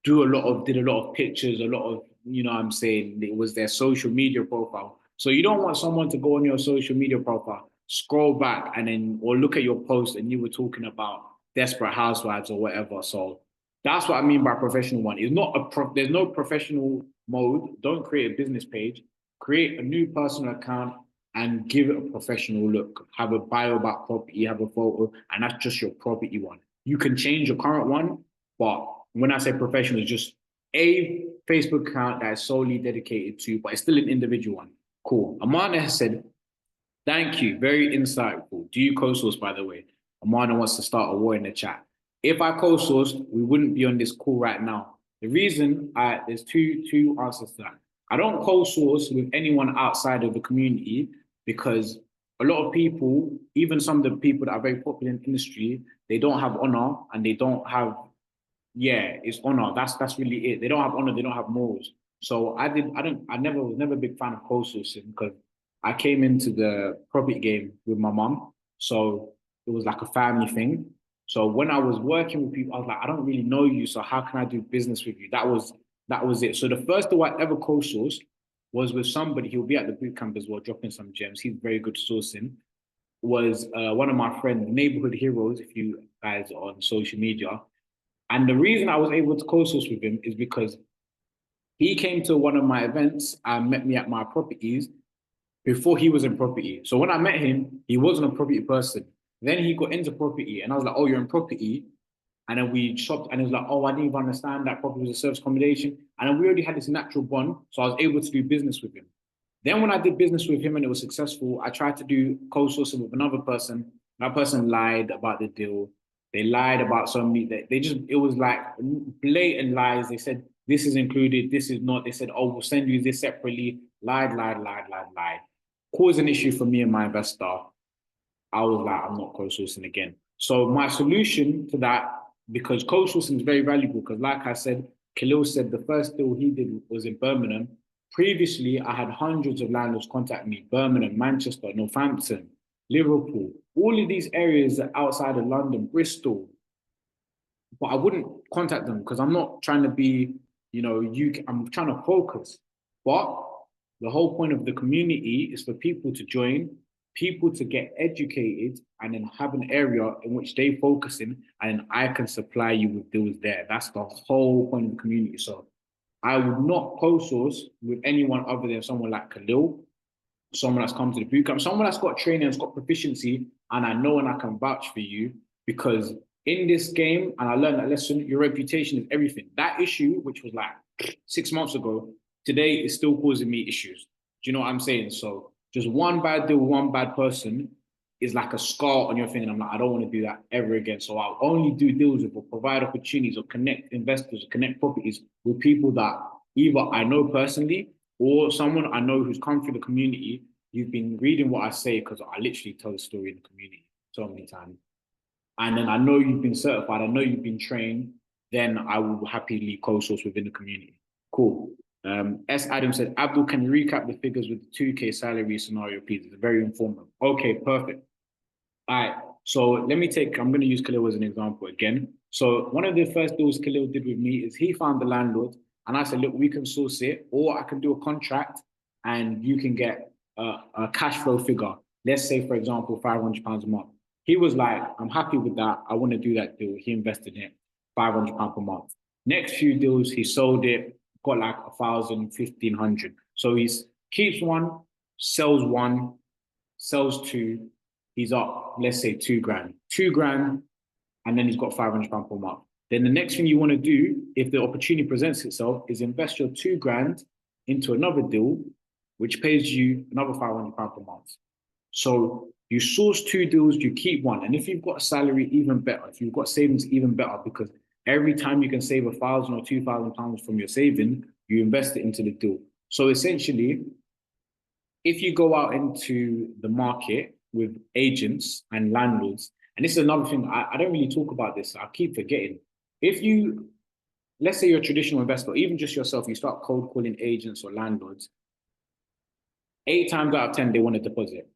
did a lot of pictures, a lot of, what I'm saying, it was their social media profile. So you don't want someone to go on your social media profile, scroll back, and then, or look at your post and you were talking about Desperate Housewives or whatever. So that's what I mean by professional one. It's not there's no professional mode. Don't create a business page. Create a new personal account and give it a professional look. Have a bio about property, have a photo, and that's just your property one. You can change your current one, but when I say professional, it's just a Facebook account that is solely dedicated to, but it's still an individual one. Cool. Amana has said, thank you. Very insightful. Do you co-source, by the way? Amana wants to start a war in the chat. If I co-sourced, we wouldn't be on this call right now. The reason, there's two answers to that. I don't co-source with anyone outside of the community because a lot of people, even some of the people that are very popular in the industry, they don't have honor and they don't have, it's honor. That's really it. They don't have honor, they don't have morals. So I was never a big fan of co-sourcing because I came into the property game with my mum. So it was like a family thing. So when I was working with people, I was like, I don't really know you, so how can I do business with you? That was it. So the first deal I ever co-sourced was with somebody. He'll be at the bootcamp as well, dropping some gems. He's very good sourcing. Was one of my friends, neighborhood heroes, if you guys are on social media. And the reason I was able to co-source with him is because he came to one of my events and met me at my properties before he was in property. So when I met him, he wasn't a property person. Then he got into property and I was like, oh, you're in property. And then we shopped and he was like, oh, I didn't even understand that property was a service accommodation. And then we already had this natural bond. So I was able to do business with him. Then when I did business with him and it was successful, I tried to do co-sourcing with another person. That person lied about the deal. They lied about so many, it was like blatant lies. They said, this is included, this is not. They said, oh, we'll send you this separately. Lied. Caused an issue for me and my investor. I was like, I'm not co-sourcing again. So my solution to that, because co-sourcing is very valuable, because like I said, Khalil said the first deal he did was in Birmingham. Previously, I had hundreds of landlords contact me, Birmingham, Manchester, Northampton, Liverpool, all of these areas outside of London, Bristol. But I wouldn't contact them because I'm not trying to be, I'm trying to focus. But The whole point of the community is for people to join, people to get educated, and then have an area in which they focus in, and then I can supply you with deals there. That's the whole point of the community. So I would not co-source with anyone other than someone like Khalil, someone that's come to the bootcamp, someone that's got training, has got proficiency, and I know and I can vouch for you, because in this game, and I learned that lesson, your reputation is everything. That issue, which was like 6 months ago, today is still causing me issues. Do you know what I'm saying? So just one bad deal, one bad person is like a scar on your thing. And I'm like, I don't want to do that ever again. So I'll only do deals with or provide opportunities or connect investors, or connect properties with people that either I know personally or someone I know who's come through the community. You've been reading what I say because I literally tell the story in the community so many times. And then I know you've been certified, I know you've been trained, then I will happily co-source within the community. Cool. S. Adam said, Abdul, can you recap the figures with the 2K salary scenario, please? It's very informative. Okay, perfect. All right. So I'm going to use Khalil as an example again. So one of the first deals Khalil did with me is he found the landlord, and I said, look, we can source it, or I can do a contract and you can get a cash flow figure. Let's say, for example, £500 a month. He was like, I'm happy with that. I want to do that deal. He invested in it, £500 per month. Next few deals, he sold it, got like 1,000, 1,500. So he keeps one, sells two, he's up, let's say 2 grand. 2 grand, and then he's got £500 per month. Then the next thing you want to do, if the opportunity presents itself, is invest your 2 grand into another deal, which pays you another £500 per month. So you source 2 deals, you keep one. And if you've got a salary, even better. If you've got savings, even better, because every time you can save £1,000 or £2,000 from your saving, you invest it into the deal. So essentially, if you go out into the market with agents and landlords, and this is another thing, I don't really talk about this, I keep forgetting. If you, let's say you're a traditional investor, even just yourself, you start cold calling agents or landlords, 8 times out of 10, they want a deposit.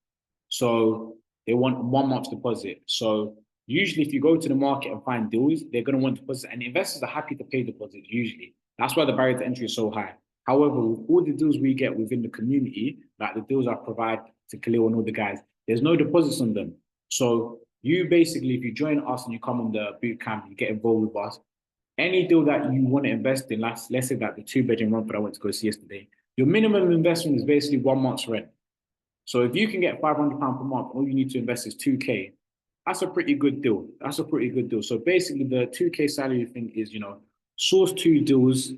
So they want 1 month's deposit. So usually if you go to the market and find deals, they're going to want deposits, and investors are happy to pay deposits usually. That's why the barrier to entry is so high. However, with all the deals we get within the community, like the deals I provide to Khalil and all the guys, there's no deposits on them. So you basically, if you join us and you come on the boot camp, you get involved with us, any deal that you want to invest in, let's say that the 2-bedroom Romford I went to go see yesterday, your minimum investment is basically 1 month's rent. So if you can get £500 per month, all you need to invest is 2K. That's a pretty good deal. That's a pretty good deal. So basically the 2K salary thing is, source 2 deals,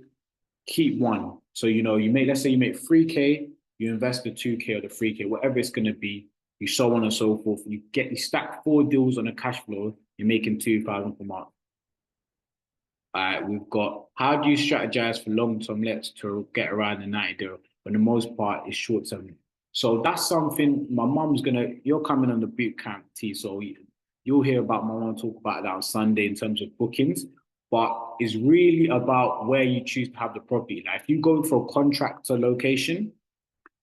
keep 1. So, let's say you make 3K, you invest the 2K or the 3K, whatever it's going to be, you so on and so forth. You stack 4 deals on a cash flow, you're making 2,000 per month. All right, we've got, how do you strategize for long-term lets to get around the 90 deal when the most part is short-term? So that's something my mom's you're coming on the boot camp, T, so you'll hear about my mom talk about that on Sunday in terms of bookings, but it's really about where you choose to have the property. Like if you go for a contractor location,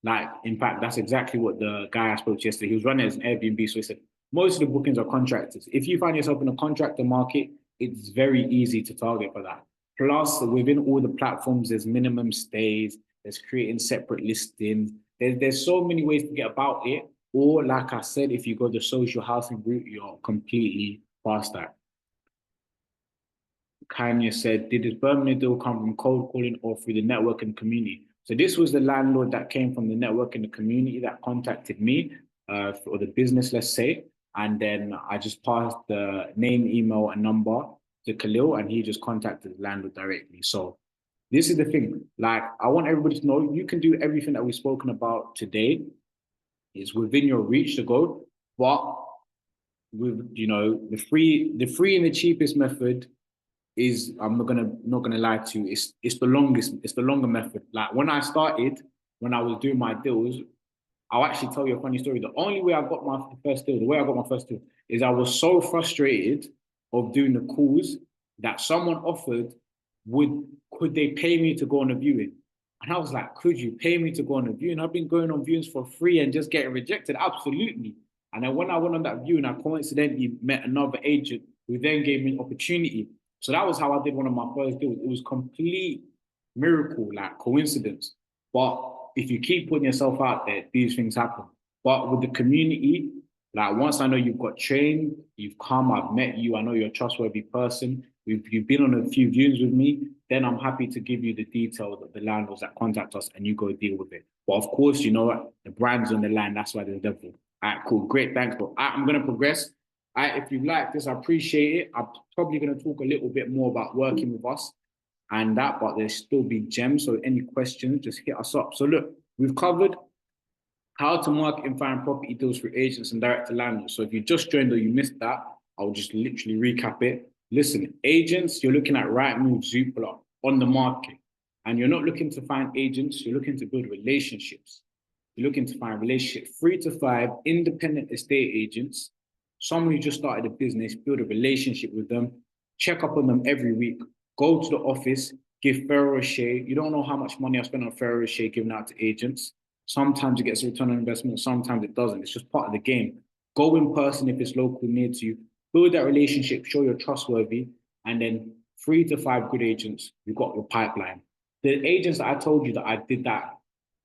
like in fact, that's exactly what the guy I spoke to yesterday, he was running as an Airbnb, so he said, most of the bookings are contractors. If you find yourself in a contractor market, it's very easy to target for that. Plus, within all the platforms, there's minimum stays, there's creating separate listings. There's so many ways to get about it. Or like I said, if you go the social housing route, you're completely past that. Kanye said, did this Birmingham deal come from cold calling or through the network and community? So this was the landlord that came from the network and the community that contacted me, or the business, let's say. And then I just passed the name, email, and number to Khalil, and he just contacted the landlord directly. So this is the thing. Like, I want everybody to know you can do everything that we've spoken about today. It's within your reach to go, but with the free and the cheapest method is, I'm not gonna lie to you, it's the longer method. Like when I started, when I was doing my deals, I'll actually tell you a funny story. The only way I got my first deal, is I was so frustrated of doing the calls that someone offered, could they pay me to go on a viewing? And I was like, could you pay me to go on a viewing? I've been going on viewings for free and just getting rejected. Absolutely. And then when I went on that viewing, I coincidentally met another agent who then gave me an opportunity. So that was how I did one of my first deals. It was complete miracle, like coincidence. But if you keep putting yourself out there, these things happen. But with the community, like once I know you've got trained, you've come, I've met you, I know you're a trustworthy person, you've been on a few viewings with me, then I'm happy to give you the details of the landlords that contact us and you go deal with it. But of course, you know what? The brand's on the line, that's why there's devil. All right, cool, great, thanks, bro. I'm gonna progress. All right, if you like this, I appreciate it. I'm probably gonna talk a little bit more about working with us and that, but there's still big gems. So any questions, just hit us up. So look, we've covered how to market and find property deals through agents and direct to landlords. So if you just joined or you missed that, I'll just literally recap it. Listen, agents, you're looking at Rightmove, Zoopla on the market. And you're not looking to find agents, you're looking to build relationships. You're looking to find relationships, 3 to 5 independent estate agents, someone who just started a business, build a relationship with them, check up on them every week, go to the office, give Ferrero Rocher. You don't know how much money I spend on Ferrero Rocher giving out to agents. Sometimes it gets a return on investment, sometimes it doesn't. It's just part of the game. Go in person if it's local near to you. Build that relationship, show you're trustworthy, and then 3 to 5 good agents, you've got your pipeline. The agents that I told you that I did that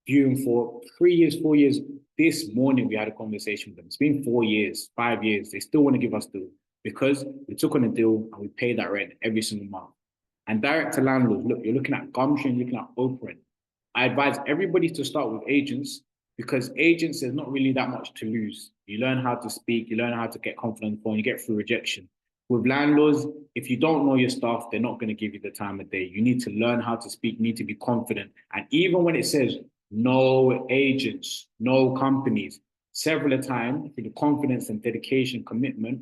viewing for 3 years, 4 years, this morning we had a conversation with them. It's been 4 years, 5 years. They still want to give us deal because we took on a deal and we paid that rent every single month. And direct to landlords, look, you're looking at Gumtree, you're looking at Oprah. I advise everybody to start with agents because agents, there's not really that much to lose. You learn how to speak, you learn how to get confident and you get through rejection. With landlords, if you don't know your stuff, they're not going to give you the time of day. You need to learn how to speak, you need to be confident. And even when it says no agents, no companies, several times through the confidence and dedication, commitment,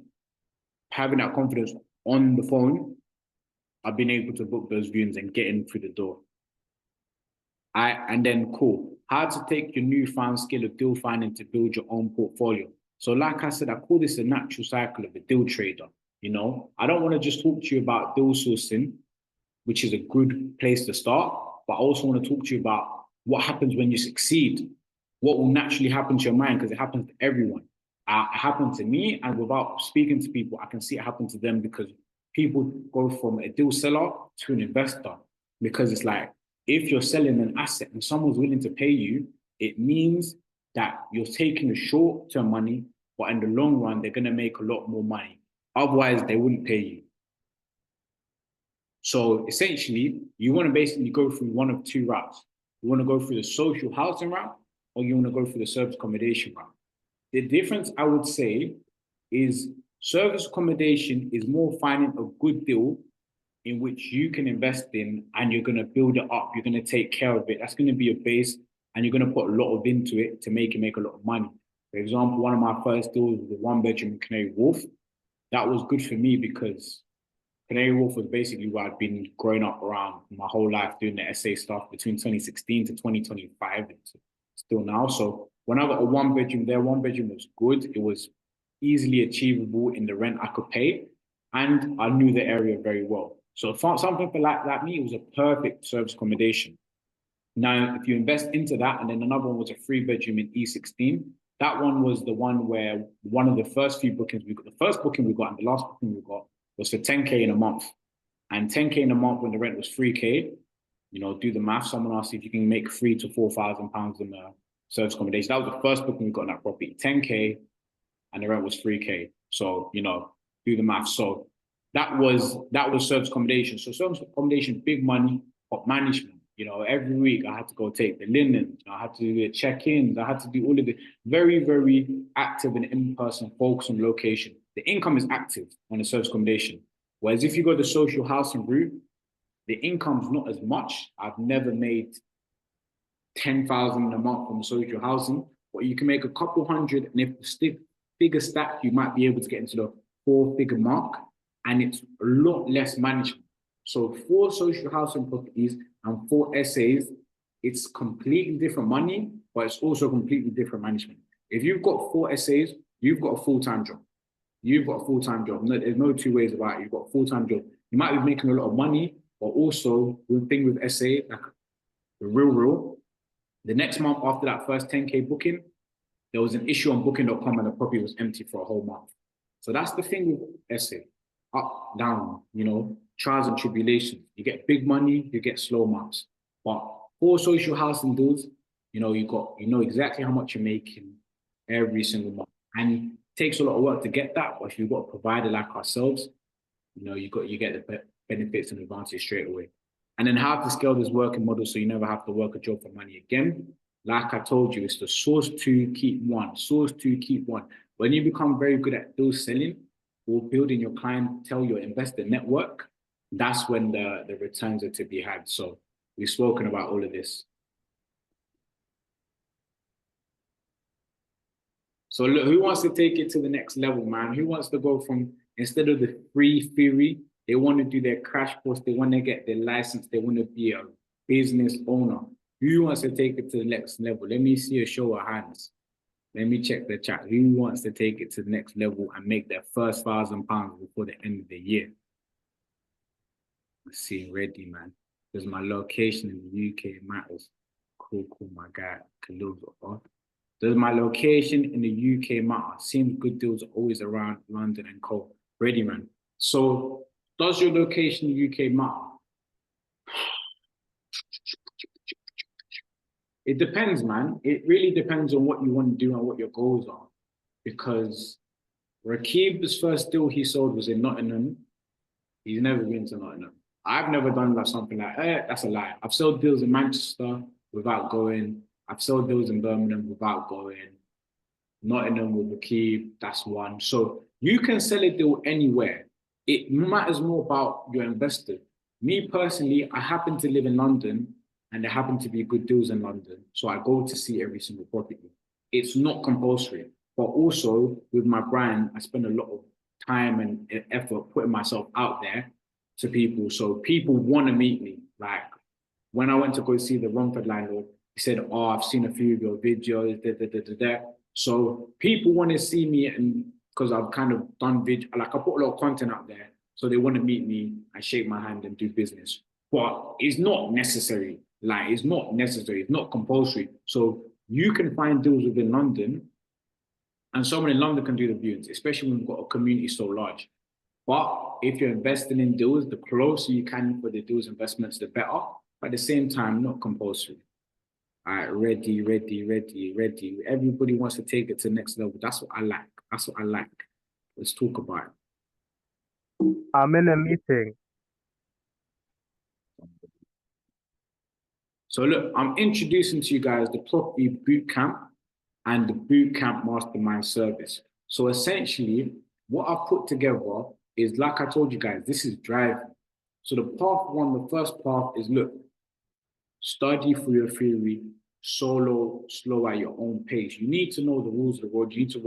having that confidence on the phone, I've been able to book those viewings and get in through the door. And then cool, how to take your newfound skill of deal finding to build your own portfolio. So like I said, I call this a natural cycle of a deal trader. You know, I don't want to just talk to you about deal sourcing, which is a good place to start, but I also want to talk to you about what happens when you succeed, what will naturally happen to your mind, because it happens to everyone. It happened to me, and without speaking to people, I can see it happen to them because people go from a deal seller to an investor, because it's like, if you're selling an asset and someone's willing to pay you, it means that you're taking the short-term money, but in the long run, they're going to make a lot more money. Otherwise, they wouldn't pay you. So essentially, you want to basically go through one of 2 routes. You want to go through the social housing route, or you want to go through the service accommodation route. The difference, I would say, is service accommodation is more finding a good deal in which you can invest in and you're going to build it up. You're going to take care of it. That's going to be your base and you're going to put a lot of into it to make a lot of money. For example, one of my first deals was a 1-bedroom in Canary Wharf. That was good for me because Canary Wharf was basically where I'd been growing up around my whole life doing the SA stuff between 2016 to 2025 still now. So when I got a 1-bedroom there, 1-bedroom was good. It was easily achievable in the rent I could pay. And I knew the area very well. So for something for like me, it was a perfect service accommodation. Now, if you invest into that, and then another one was a 3-bedroom in E16, that one was the one where one of the first few bookings we got, the first booking we got and the last booking we got was for 10K in a month. And 10K in a month when the rent was 3K, you know, do the math. Someone asked if you can make £3,000 to £4,000 in the service accommodation. That was the first booking we got in that property, 10K, and the rent was 3K. So, you know, do the math. So that was service accommodation. So service accommodation, big money, but management. You know, every week I had to go take the linen, I had to do the check-ins, I had to do all of the very, very active and in-person focus on location. The income is active on the service accommodation. Whereas if you go the social housing route, the income's not as much. I've never made 10,000 a month from social housing, but you can make a couple hundred, and if the figure stack, you might be able to get into the 4-figure mark, and it's a lot less management. So for social housing properties and for SAs, it's completely different money, but it's also completely different management. If you've got 4 SAs, you've got a full-time job. You've got a full-time job. No, there's no 2 ways about it. You've got a full-time job. You might be making a lot of money, but also the thing with SA, like the real, the next month after that first 10K booking, there was an issue on booking.com and the property was empty for a whole month. So that's the thing with SA. Up, down, you know, trials and tribulations. You get big money, you get slow months. But for social housing deals, You know, you know exactly how much you're making every single month. And it takes a lot of work to get that, but if you've got a provider like ourselves, you know, you get the benefits and advantage straight away. And then how to scale this working model so you never have to work a job for money again. Like I told you, it's the source two, keep one. Source two, keep one. When you become very good at deal selling or building your clientele, your investor network, that's when the returns are to be had. So we've spoken about all of this. So look, who wants to take it to the next level, man? Who wants to go from, instead of the free theory, they want to do their crash course, they want to get their license, they want to be a business owner. Who wants to take it to the next level? Let me see a show of hands. Let me check the chat. Who wants to take it to the next level and make their first £1,000 before the end of the year? Let's see, ready, man. Because my location in the UK matters. Cool, my guy. Does my location in the UK matter? Seems good deals are always around London and co. Ready, man. So, does your location in the UK matter? It depends, man. It really depends on what you want to do and what your goals are. Because Rakib's first deal he sold was in Nottingham. He's never been to Nottingham. I've never done like something like, that's a lie. I've sold deals in Manchester without going. I've sold deals in Birmingham without going. Nottingham with Rakib, that's one. So you can sell a deal anywhere. It matters more about your investor. Me personally, I happen to live in London and there happen to be good deals in London. So I go to see every single property. It's not compulsory, but also with my brand, I spend a lot of time and effort putting myself out there to people. So people want to meet me. Like when I went to go see the Romford landlord, he said, oh, I've seen a few of your videos, So people want to see me, and because I've kind of done video, like I put a lot of content out there. So they want to meet me and shake my hand and do business. But it's not necessary. Like it's not necessary. It's not compulsory. So you can find deals within London, and someone in London can do the viewings, especially when we've got a community so large. But if you're investing in deals, the closer you can for the deals investments, the better. But at the same time, not compulsory. All right, ready. Everybody wants to take it to the next level. That's what I like. Let's talk about it. I'm in a meeting. So look, I'm introducing to you guys the Property Bootcamp and the Bootcamp Mastermind service. So essentially, what I've put together is, like I told you guys, this is driving. So the path one, the first path is, look, study for your theory, solo, slow at your own pace. You need to know the rules of the road. You need to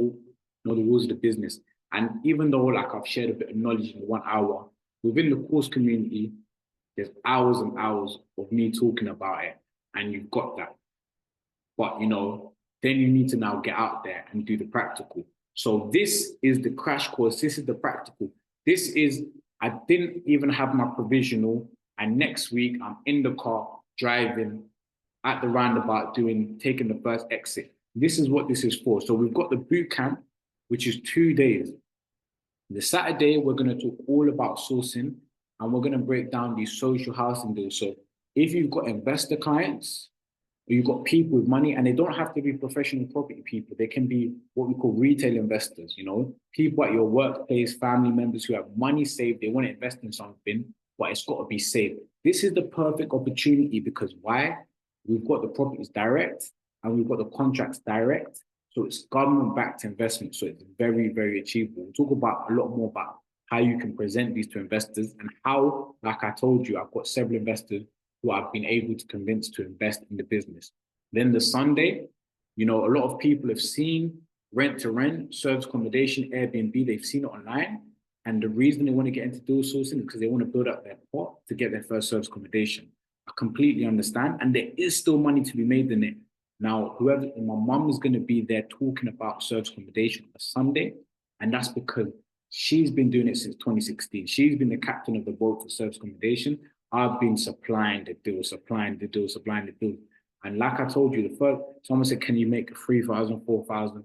know the rules of the business. And even though like I've shared a bit of knowledge in 1 hour, within the course community, there's hours and hours of me talking about it, and you've got that. But, you know, then you need to now get out there and do the practical. So this is the crash course. This is the practical. This is, I didn't even have my provisional. And next week I'm in the car driving at the roundabout taking the first exit. This is what this is for. So we've got the boot camp, which is 2 days. The Saturday, we're going to talk all about sourcing, and we're going to break down these social housing deals. So if you've got investor clients, or you've got people with money, and they don't have to be professional property people. They can be what we call retail investors, you know, people at your workplace, family members who have money saved. They want to invest in something, but it's got to be saved. This is the perfect opportunity because why? We've got the properties direct and we've got the contracts direct. So it's government-backed investment. So it's very, very achievable. We'll talk about a lot more about how you can present these to investors and how, like I told you, I've got several investors who I've been able to convince to invest in the business. Then the Sunday, you know, a lot of people have seen rent to rent, service accommodation, Air BNB, they've seen it online. And the reason they want to get into deal sourcing is because they want to build up their pot to get their first service accommodation. I completely understand. And there is still money to be made in it. Now, my mum is going to be there talking about service accommodation on Sunday. And that's because she's been doing it since 2016. She's been the captain of the boat for service accommodation. I've been supplying the deal. And like I told you, someone said, can you make 3,000, 4,000?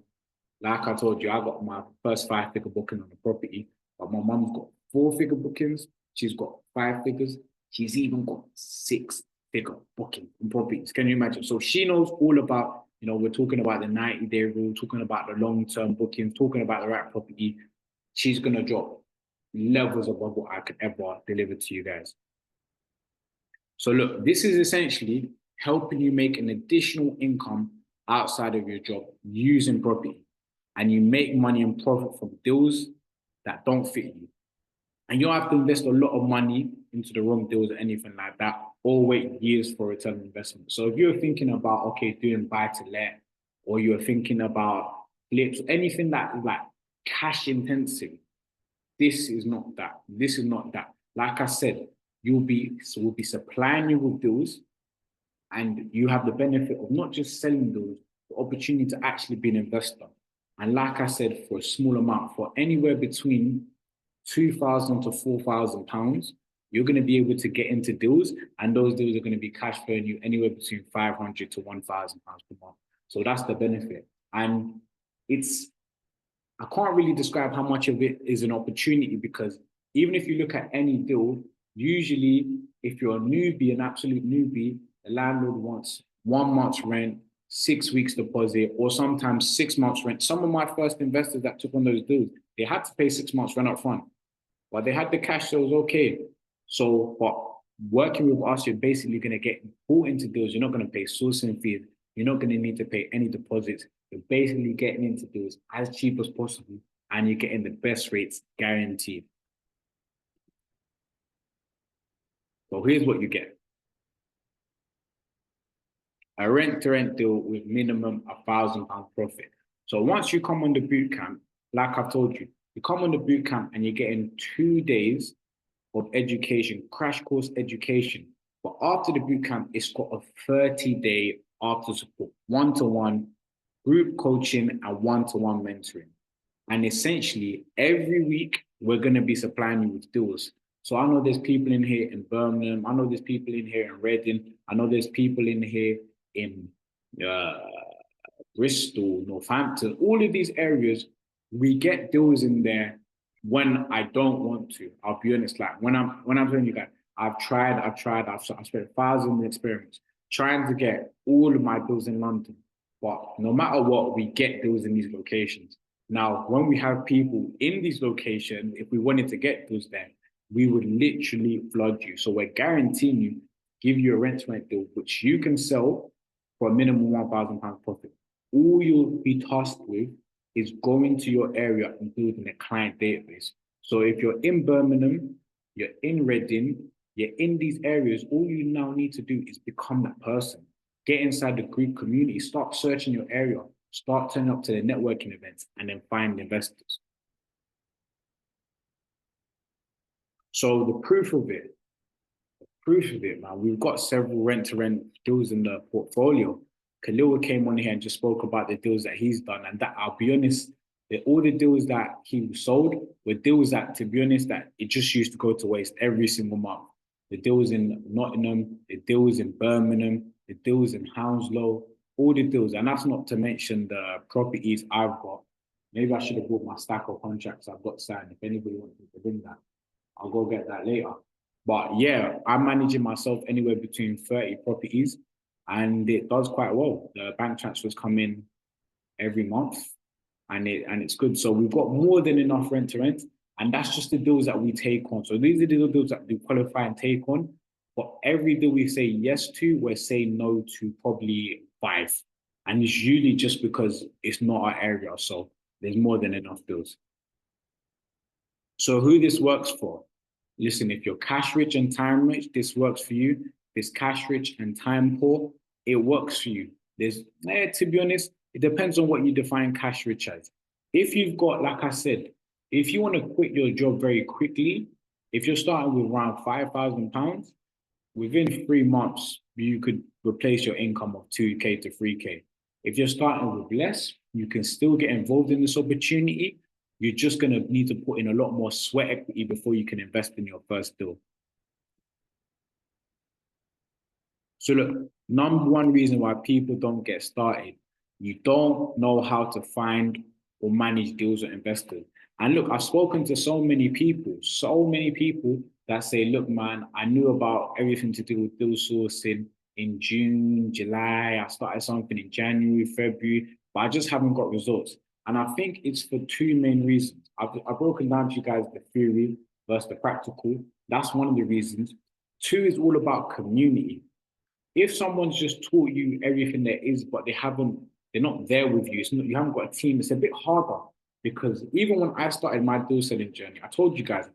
Like I told you, I got my first 5-figure booking on the property, but my mum's got 4-figure bookings. She's got 5 figures. She's even got 6 take a booking on properties. Can you imagine? So she knows all about, we're talking about the 90-day rule, talking about the long-term bookings, talking about the right property. She's going to drop levels above what I could ever deliver to you guys. So look, this is essentially helping you make an additional income outside of your job using property. And you make money and profit from deals that don't fit you. And you don't have to invest a lot of money into the wrong deals or anything like that, or wait years for return on investment. So if you're thinking about, okay, doing buy to let, or you're thinking about flips, anything that is like cash intensive, this is not that. This is not that. Like I said, we'll be supplying you with deals, and you have the benefit of not just selling deals, the opportunity to actually be an investor. And like I said, for a small amount, for anywhere between £2,000 to £4,000, you're going to be able to get into deals, and those deals are going to be cash flowing you anywhere between £500 to £1,000 per month. So that's the benefit. And I can't really describe how much of it is an opportunity, because even if you look at any deal, usually if you're a newbie, an absolute newbie, the landlord wants 1 month's rent, 6 weeks deposit, or sometimes 6 months rent. Some of my first investors that took on those deals, they had to pay 6 months rent up front, but they had the cash, so it was okay. So, but working with us, you're basically going to get bought into deals. You're not going to pay sourcing fees. You're not going to need to pay any deposits. You're basically getting into deals as cheap as possible, and you're getting the best rates guaranteed. So here's what you get. A rent-to-rent deal with minimum £1,000 profit. So once you come on the bootcamp, like I've told you, you come on the bootcamp and you're getting 2 days of education, crash course education. But after the bootcamp, it's got a 30-day after support, one-to-one group coaching and one-to-one mentoring. And essentially, every week, we're going to be supplying you with deals. So I know there's people in here in Birmingham. I know there's people in here in Reading. I know there's people in here in Bristol, Northampton, all of these areas. We get deals in there when I don't want to. I'll be honest, like when I'm telling you guys, I've spent thousands of experiments trying to get all of my deals in London. But no matter what, we get deals in these locations. Now, when we have people in these locations, if we wanted to get deals there, we would literally flood you. So we're guaranteeing you, give you a rent-to-rent deal, which you can sell for a minimum £1,000 profit. All you'll be tasked with is going to your area and building a client database. So if you're in Birmingham, you're in Reading, you're in these areas, all you now need to do is become that person. Get inside the group community, start searching your area, start turning up to the networking events, and then find investors. So the proof of it, man, we've got several rent-to-rent deals in the portfolio. Khalil came on here and just spoke about the deals that he's done. And that, I'll be honest, all the deals that he sold were deals that, to be honest, that it just used to go to waste every single month. The deals in Nottingham, the deals in Birmingham, the deals in Hounslow, all the deals. And that's not to mention the properties I've got. Maybe I should have bought my stack of contracts I've got signed. If anybody wants me to bring that, I'll go get that later. But yeah, I'm managing myself anywhere between 30 properties, and it does quite well. The bank transfers come in every month, and it's good. So we've got more than enough rent to rent, and that's just the deals that we take on. So these are the deals that we qualify and take on. But every deal we say yes to, we're saying no to probably 5. And it's usually just because it's not our area. So there's more than enough deals. So who this works for? Listen, if you're cash rich and time rich, this works for you. If it's cash rich and time poor, it works for you. To be honest, it depends on what you define cash rich as. If you've got, like I said, if you want to quit your job very quickly, if you're starting with around £5,000, within 3 months, you could replace your income of 2K to 3K. If you're starting with less, you can still get involved in this opportunity. You're just going to need to put in a lot more sweat equity before you can invest in your first deal. So look, number one reason why people don't get started, you don't know how to find or manage deals with investors. And look, I've spoken to so many people that say, look, man, I knew about everything to do with deal sourcing in June, July. I started something in January, February, but I just haven't got results. And I think it's for two main reasons. I've broken down to you guys the theory versus the practical. That's one of the reasons. Two is all about community. If someone's just taught you everything there is, but they're not there with you, you haven't got a team, it's a bit harder. Because even when I started my deal selling journey, I told you guys,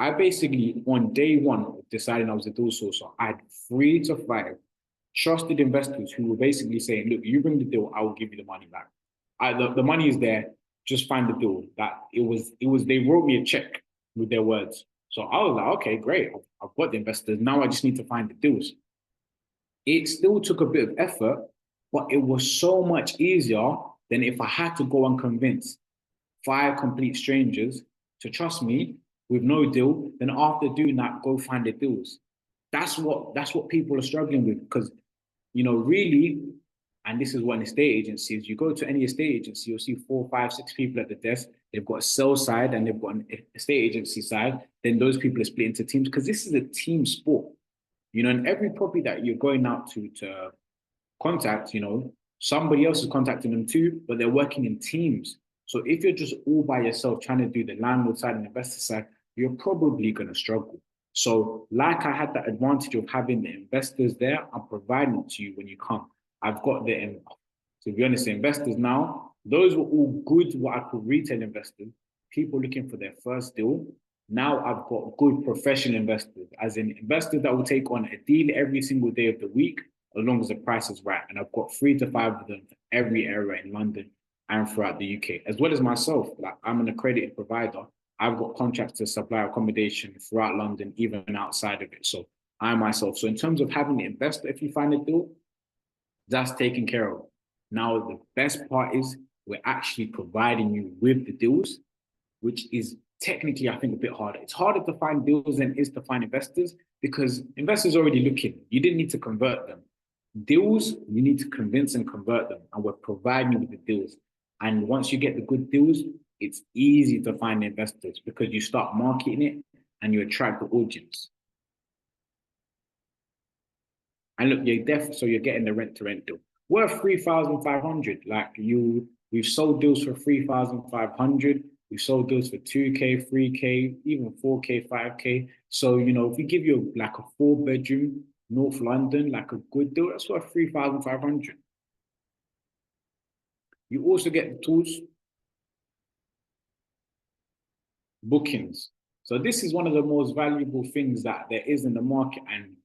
I basically, on day one of deciding I was a deal sourcer, I had 3 to 5 trusted investors who were basically saying, look, you bring the deal, I will give you the money back. The money is there, just find the deal. They wrote me a check with their words. So I was like, okay, great. I've got the investors. Now I just need to find the deals. It still took a bit of effort, but it was so much easier than if I had to go and convince 5 complete strangers to trust me with no deal. Then after doing that, go find the deals. That's what people are struggling with because, really, and this is what an estate agency is. You go to any estate agency, you'll see 4, 5, 6 people at the desk. They've got a sell side and they've got an estate agency side. Then those people are split into teams because this is a team sport. And every property that you're going out to contact, somebody else is contacting them too, but they're working in teams. So if you're just all by yourself trying to do the landlord side and investor side, you're probably going to struggle. So like I had that advantage of having the investors there, I'm providing it to you when you come. I've got to be honest, the investors now, those were all good, what I call retail investors, people looking for their first deal. Now I've got good professional investors, as in investors that will take on a deal every single day of the week, as long as the price is right. And I've got 3 to 5 of them for every area in London and throughout the UK, as well as myself. Like I'm an accredited provider. I've got contracts to supply accommodation throughout London, even outside of it. So I myself. So in terms of having the investor, if you find a deal, that's taken care of. Now, the best part is we're actually providing you with the deals, which is technically, I think, a bit harder. It's harder to find deals than it is to find investors because investors are already looking. You didn't need to convert them. Deals, you need to convince and convert them, and we're providing you with the deals. And once you get the good deals, it's easy to find investors because you start marketing it and you attract the audience. And look, you're getting the rent-to-rent deal. Worth 3,500. We've sold deals for 3,500. We've sold deals for 2K, 3K, even 4K, 5K. So, if we give you like a 4-bedroom, North London, like a good deal, that's worth 3,500. You also get the tools, bookings. So this is one of the most valuable things that there is in the market, and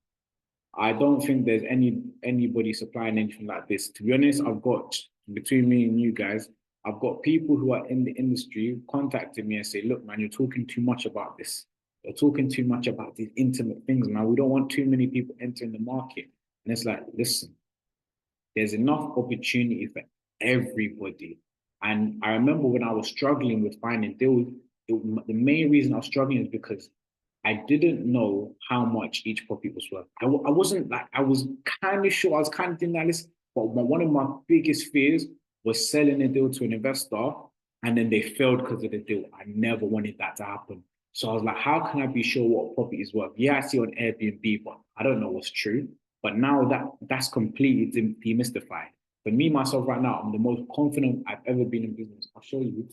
I don't think there's anybody supplying anything like this. To be honest, I've got, between me and you guys, I've got people who are in the industry contacting me and say, look, man, you're talking too much about this. You're talking too much about these intimate things, man. We don't want too many people entering the market. And it's like, listen, there's enough opportunity for everybody. And I remember when I was struggling with finding deals, the main reason I was struggling is because I didn't know how much each property was worth. I wasn't like, I was kind of sure, I was kind of doing that list, but one of my biggest fears was selling a deal to an investor and then they failed because of the deal. I never wanted that to happen. So I was like, how can I be sure what property is worth? Yeah, I see on Airbnb, but I don't know what's true. But now that's completely demystified. For me, myself right now, I'm the most confident I've ever been in business. I'll show you.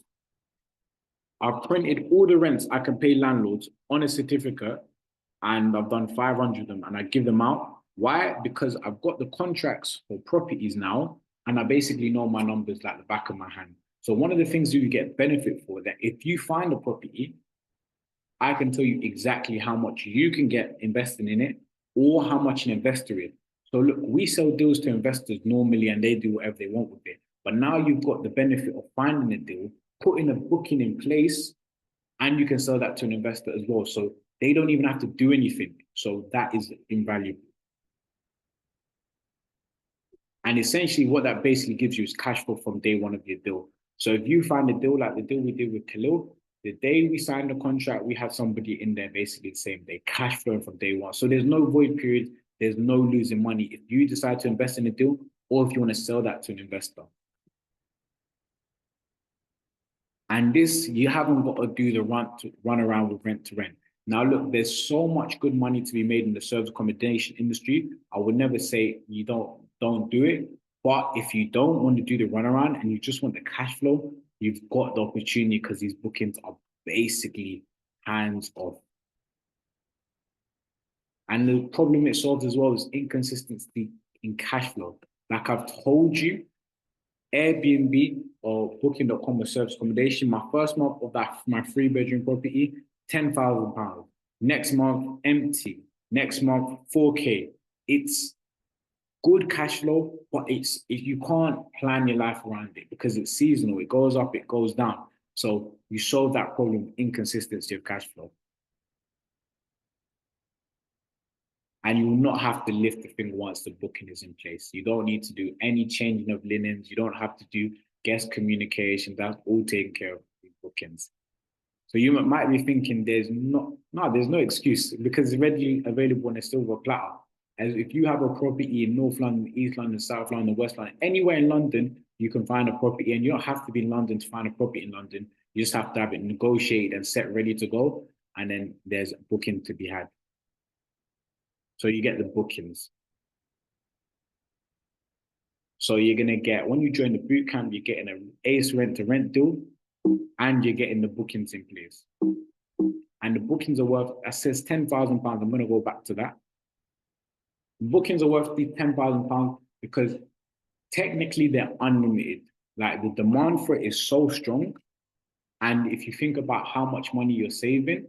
I've printed all the rents I can pay landlords on a certificate, and I've done 500 of them, and I give them out. Why? Because I've got the contracts for properties now, and I basically know my numbers like the back of my hand. So one of the things you get benefit for that, if you find a property, I can tell you exactly how much you can get investing in it or how much an investor is. So look, we sell deals to investors normally and they do whatever they want with it. But now you've got the benefit of finding a deal, putting a booking in place, and you can sell that to an investor as well. So they don't even have to do anything. So that is invaluable. And essentially what that basically gives you is cash flow from day one of your deal. So if you find a deal like the deal we did with Khalil, the day we signed the contract, we had somebody in there basically the same day, cash flowing from day one. So there's no void period. There's no losing money if you decide to invest in a deal or if you want to sell that to an investor. And this, you haven't got to do the run around with rent to rent. Now, look, there's so much good money to be made in the service accommodation industry. I would never say you don't do it. But if you don't want to do the runaround and you just want the cash flow, you've got the opportunity because these bookings are basically hands off. And the problem it solves as well is inconsistency in cash flow. Like I've told you, Airbnb or Booking.com or service accommodation, my first month of that, my 3-bedroom property, £10,000. Next month, empty. Next month, 4K. It's good cash flow, but if you can't plan your life around it because it's seasonal, it goes up, it goes down. So you solve that problem, inconsistency of cash flow. And you will not have to lift the finger once the booking is in place. You don't need to do any changing of linens. You don't have to do guest communication. That's all taken care of with bookings. So you might be thinking there's no excuse because it's readily available on a silver platter. As if you have a property in North London, East London, South London, West London, anywhere in London, you can find a property, and you don't have to be in London to find a property in London. You just have to have it negotiated and set ready to go, and then there's a booking to be had. So you get the bookings. So you're gonna get, when you join the bootcamp, you're getting an ace rent to rent deal, and you're getting the bookings in place. And the bookings are worth, that says £10,000. I'm gonna go back to that. Bookings are worth £10,000 because technically they're unlimited. Like the demand for it is so strong. And if you think about how much money you're saving,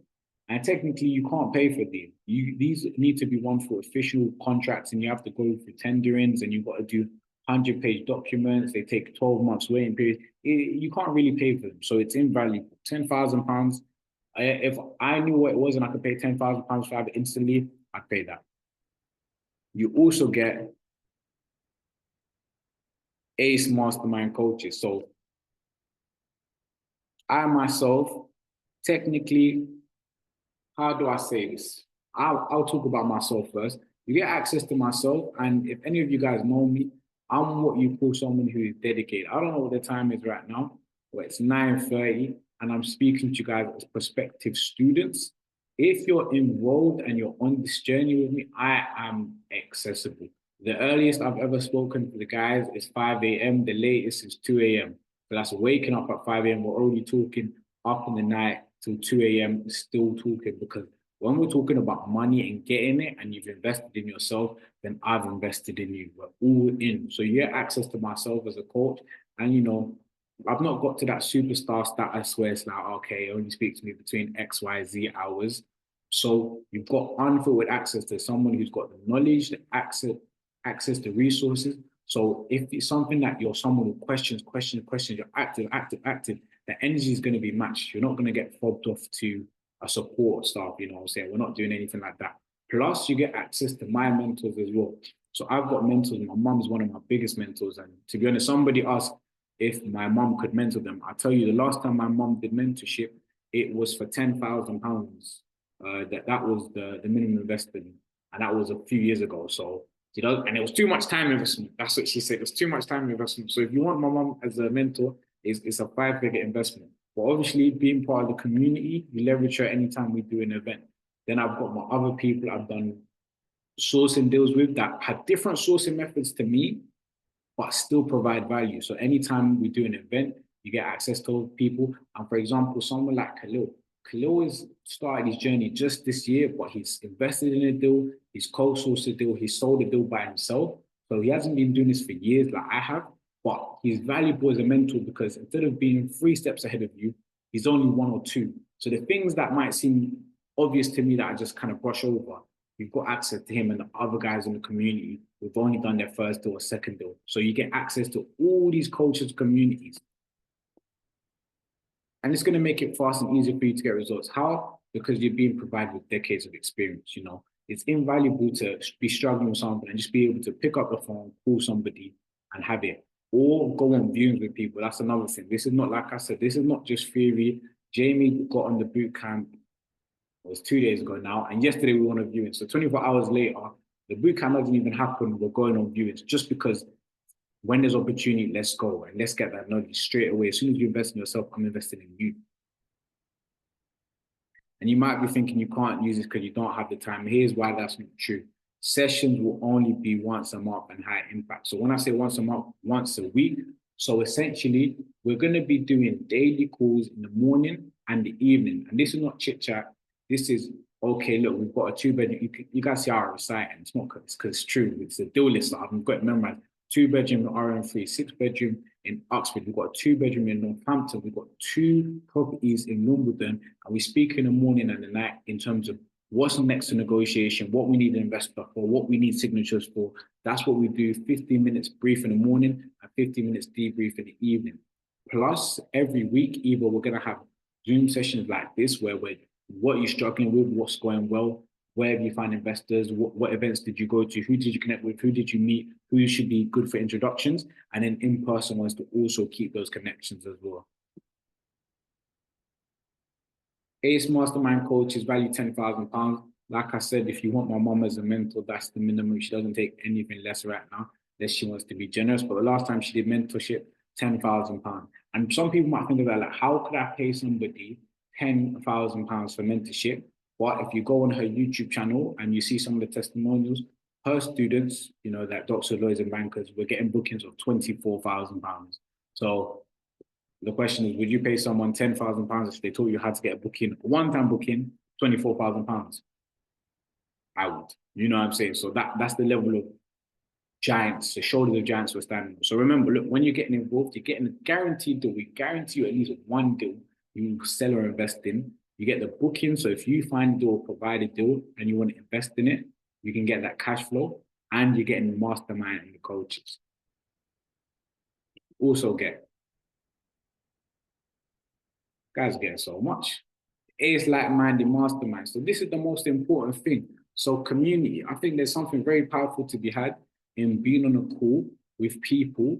and technically you can't pay for these. These need to be run through official contracts and you have to go through tenderings and you've got to do 100-page documents. They take 12 months waiting period. You can't really pay for them. So it's invaluable. £10,000. If I knew what it was and I could pay £10,000 for it instantly, I'd pay that. You also get ACE mastermind coaches. So I myself, technically, how do I say this? I'll talk about myself first. You get access to myself, and if any of you guys know me, I'm what you call someone who is dedicated. I don't know what the time is right now, but it's 9:30, and I'm speaking to you guys as prospective students. If you're enrolled and you're on this journey with me, I am accessible. The earliest I've ever spoken to the guys is 5 a.m. The latest is 2 a.m. So that's waking up at 5 a.m. We're already talking up in the night till 2 a.m. still talking, because when we're talking about money and getting it and you've invested in yourself, then I've invested in you. We're all in. So you get access to myself as a coach. And, you know, I've not got to that superstar status where it's like, okay, only speak to me between X, Y, Z hours. So you've got unfiltered access to someone who's got the knowledge, the access to resources. So if it's something that you're someone who questions, you're active, the energy is going to be matched. You're not going to get fobbed off to a support staff, you know what I'm saying? We're not doing anything like that. Plus, you get access to my mentors as well. So I've got mentors. My mum is one of my biggest mentors. And to be honest, somebody asked if my mum could mentor them. I tell you, the last time my mum did mentorship, it was for £10,000. That was the minimum investment. And that was a few years ago. So, you know, and it was too much time investment. That's what she said. It was too much time investment. So if you want my mum as a mentor, it's a 5-figure investment. But obviously, being part of the community, you leverage her anytime we do an event. Then I've got my other people I've done sourcing deals with that have different sourcing methods to me, but still provide value. So anytime we do an event, you get access to people. And for example, someone like Khalil has started his journey just this year, but he's invested in a deal, he's co-sourced a deal, he sold a deal by himself. So he hasn't been doing this for years like I have, but he's valuable as a mentor because instead of being 3 steps ahead of you, he's only 1 or 2. So the things that might seem obvious to me that I just kind of brush over, you've got access to him and the other guys in the community who've only done their first deal or second deal. So you get access to all these coaches' communities. And it's going to make it fast and easy for you to get results. How? Because you're being provided with decades of experience, you know. It's invaluable to be struggling with something and just be able to pick up the phone, call somebody and have it. Or go on viewings with people. That's another thing. This is not, like I said, this is not just theory. Jamie got on the boot camp, it was 2 days ago now, and yesterday we went on viewing. So 24 hours later, the boot camp doesn't even happen. We're going on viewings just because when there's opportunity, let's go and let's get that knowledge straight away. As soon as you invest in yourself, I'm investing in you. And you might be thinking you can't use this because you don't have the time. Here's why that's not true. Sessions will only be once a month and high impact. So when I say once a month, once a week. So essentially, we're going to be doing daily calls in the morning and the evening. And this is not chit chat. This is, okay, look, we've got a 2-bedroom. You guys see how I'm reciting. It's not because it's true. It's a deal list that I've got to memorize. 2-bedroom in RM3, 6-bedroom in Oxford. We've got a 2-bedroom in Northampton. We've got 2 properties in Wimbledon. And we speak in the morning and the night in terms of what's next to negotiation, what we need an investor for, what we need signatures for. That's what we do. 15 minutes brief in the morning and 15 minutes debrief in the evening. Plus, every week, either we're going to have Zoom sessions like this where what you're struggling with, what's going well, where have you found investors, what events did you go to, who did you connect with, who did you meet, who should be good for introductions, and then in-person ones to also keep those connections as well. Ace Mastermind coaches value £10,000. Like I said, if you want my mom as a mentor, that's the minimum. She doesn't take anything less right now, unless she wants to be generous. But the last time she did mentorship, £10,000. And some people might think of that like, how could I pay somebody £10,000 for mentorship? But if you go on her YouTube channel and you see some of the testimonials, her students, you know, like doctors, lawyers, and bankers, were getting bookings of £24,000. So the question is, would you pay someone £10,000 if they taught you how to get a booking, a one-time booking, £24,000? I would. You know what I'm saying? So that's the level of giants, the shoulders of giants we're standing on. So remember, look, when you're getting involved, you're getting a guaranteed deal. We guarantee you at least one deal you sell or invest in. You get the booking. So if you find a deal, provide a deal, and you want to invest in it, you can get that cash flow, and you're getting the mastermind and the coaches. Also get, guys getting so much. It's like-minded mastermind. So this is the most important thing. So community, I think there's something very powerful to be had in being on a call with people,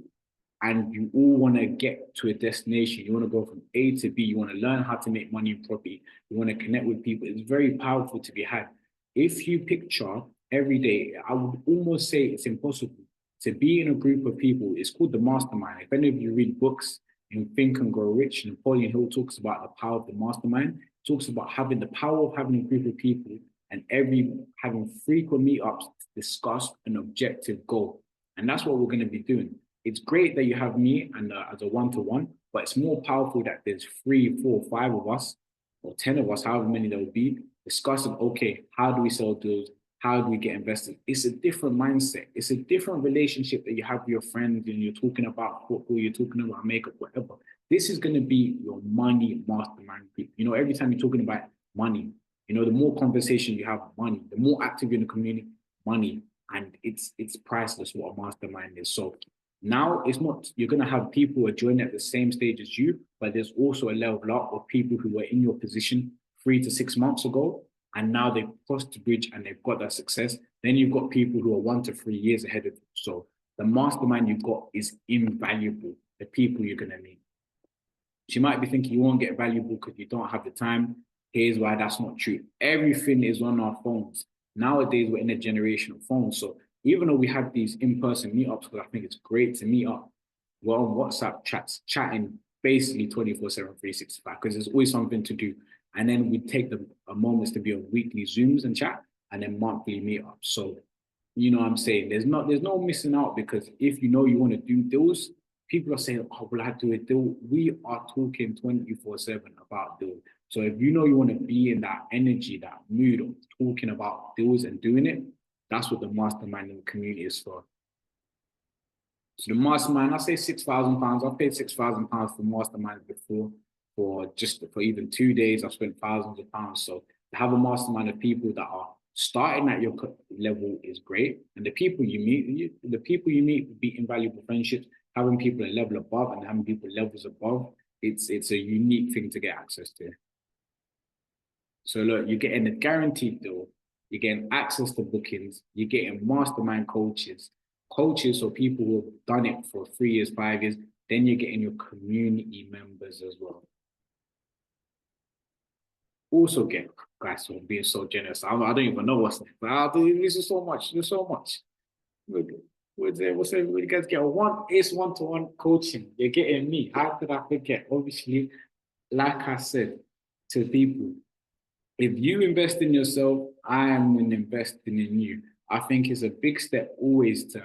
and you all want to get to a destination. You want to go from A to B. You want to learn how to make money in property. You want to connect with people. It's very powerful to be had. If you picture every day, I would almost say it's impossible to be in a group of people. It's called the mastermind. If any of you read books in Think and Grow Rich, Napoleon Hill talks about the power of the mastermind. Talks about having the power of having a group of people and having frequent meetups to discuss an objective goal. And that's what we're going to be doing. It's great that you have me and as a one-to-one, but it's more powerful that there's 3, 4, 5 of us or 10 of us, however many there will be, discussing, okay, how do we sell deals? How do we get investors? It's a different mindset. It's a different relationship that you have with your friends, and you're talking about football, you're talking about makeup, whatever. This is going to be your money mastermind group. You know, every time you're talking about money, you know, the more conversation you have money, the more active you're in the community, money. And it's priceless what a mastermind is. So now it's not, you're going to have people who are joining at the same stage as you, but there's also a level up of people who were in your position 3 to 6 months ago, and now they've crossed the bridge and they've got that success. Then you've got people who are 1 to 3 years ahead of you. So the mastermind you've got is invaluable, the people you're going to meet. She might be thinking you won't get valuable because you don't have the time. Here's why that's not true. Everything is on our phones. Nowadays, we're in a generation of phones. So even though we have these in-person meetups, because I think it's great to meet up, we're on WhatsApp chats, chatting basically 24/7, 365, because there's always something to do. And then we take a moments to be on weekly Zooms and chat, and then monthly meetups. So, you know what I'm saying? There's no missing out, because if you know you want to do deals, people are saying, oh, will I do a deal? We are talking 24/7 about deals. So if you know you want to be in that energy, that mood of talking about deals and doing it, that's what the mastermind in the community is for. So the mastermind, I say £6,000. I've paid £6,000 for mastermind before, for even 2 days. I've spent thousands of pounds. So to have a mastermind of people that are starting at your level is great. And the people you meet will be invaluable friendships. Having people a level above and having people levels above, it's a unique thing to get access to. So look, you're getting a guaranteed deal, you're getting access to bookings, you're getting mastermind coaches, so people who have done it for 3 years, 5 years, then you're getting your community members as well. Also get, guys, for being so generous. I don't even know what's next, but this is so much, there's so much. What's you guys get one-to-one coaching. You're getting me. How could I forget? Obviously, like I said to people, if you invest in yourself, I am investing in you. I think it's a big step always to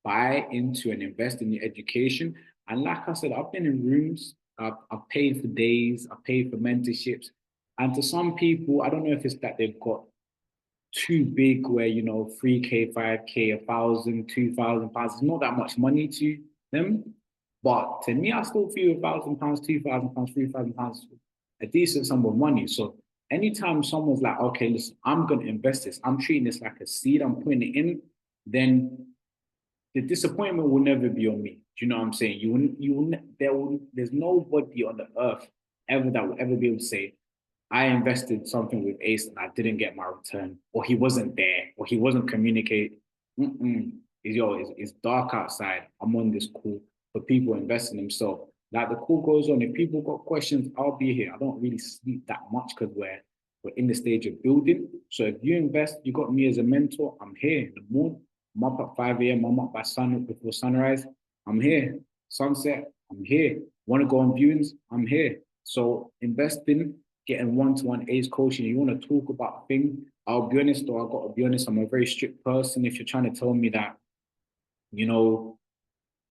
buy into and invest in your education. And like I said, I've been in rooms, I've paid for days, I've paid for mentorships. And to some people, I don't know if it's that they've got too big where, 3K, 5K, 1,000, 2,000 pounds. It's not that much money to them. But to me, I still feel £1,000, £2,000, £3,000, a decent sum of money. So anytime someone's like, okay, listen, I'm going to invest this, I'm treating this like a seed, I'm putting it in, then the disappointment will never be on me. Do you know what I'm saying? There's nobody on the earth ever that will ever be able to say, I invested something with Ace and I didn't get my return, or he wasn't there, or he wasn't communicating. It's dark outside. I'm on this call for people investing themselves. Like the call goes on. If people got questions, I'll be here. I don't really sleep that much because we're in the stage of building. So if you invest, you got me as a mentor. I'm here in the morning. I'm up at 5 a.m. I'm up before sunrise. I'm here. Sunset. I'm here. Want to go on viewings? I'm here. So investing, getting one-to-one Ace coaching, you want to talk about things, I'll be honest, though, I've got to be honest, I'm a very strict person. If you're trying to tell me that,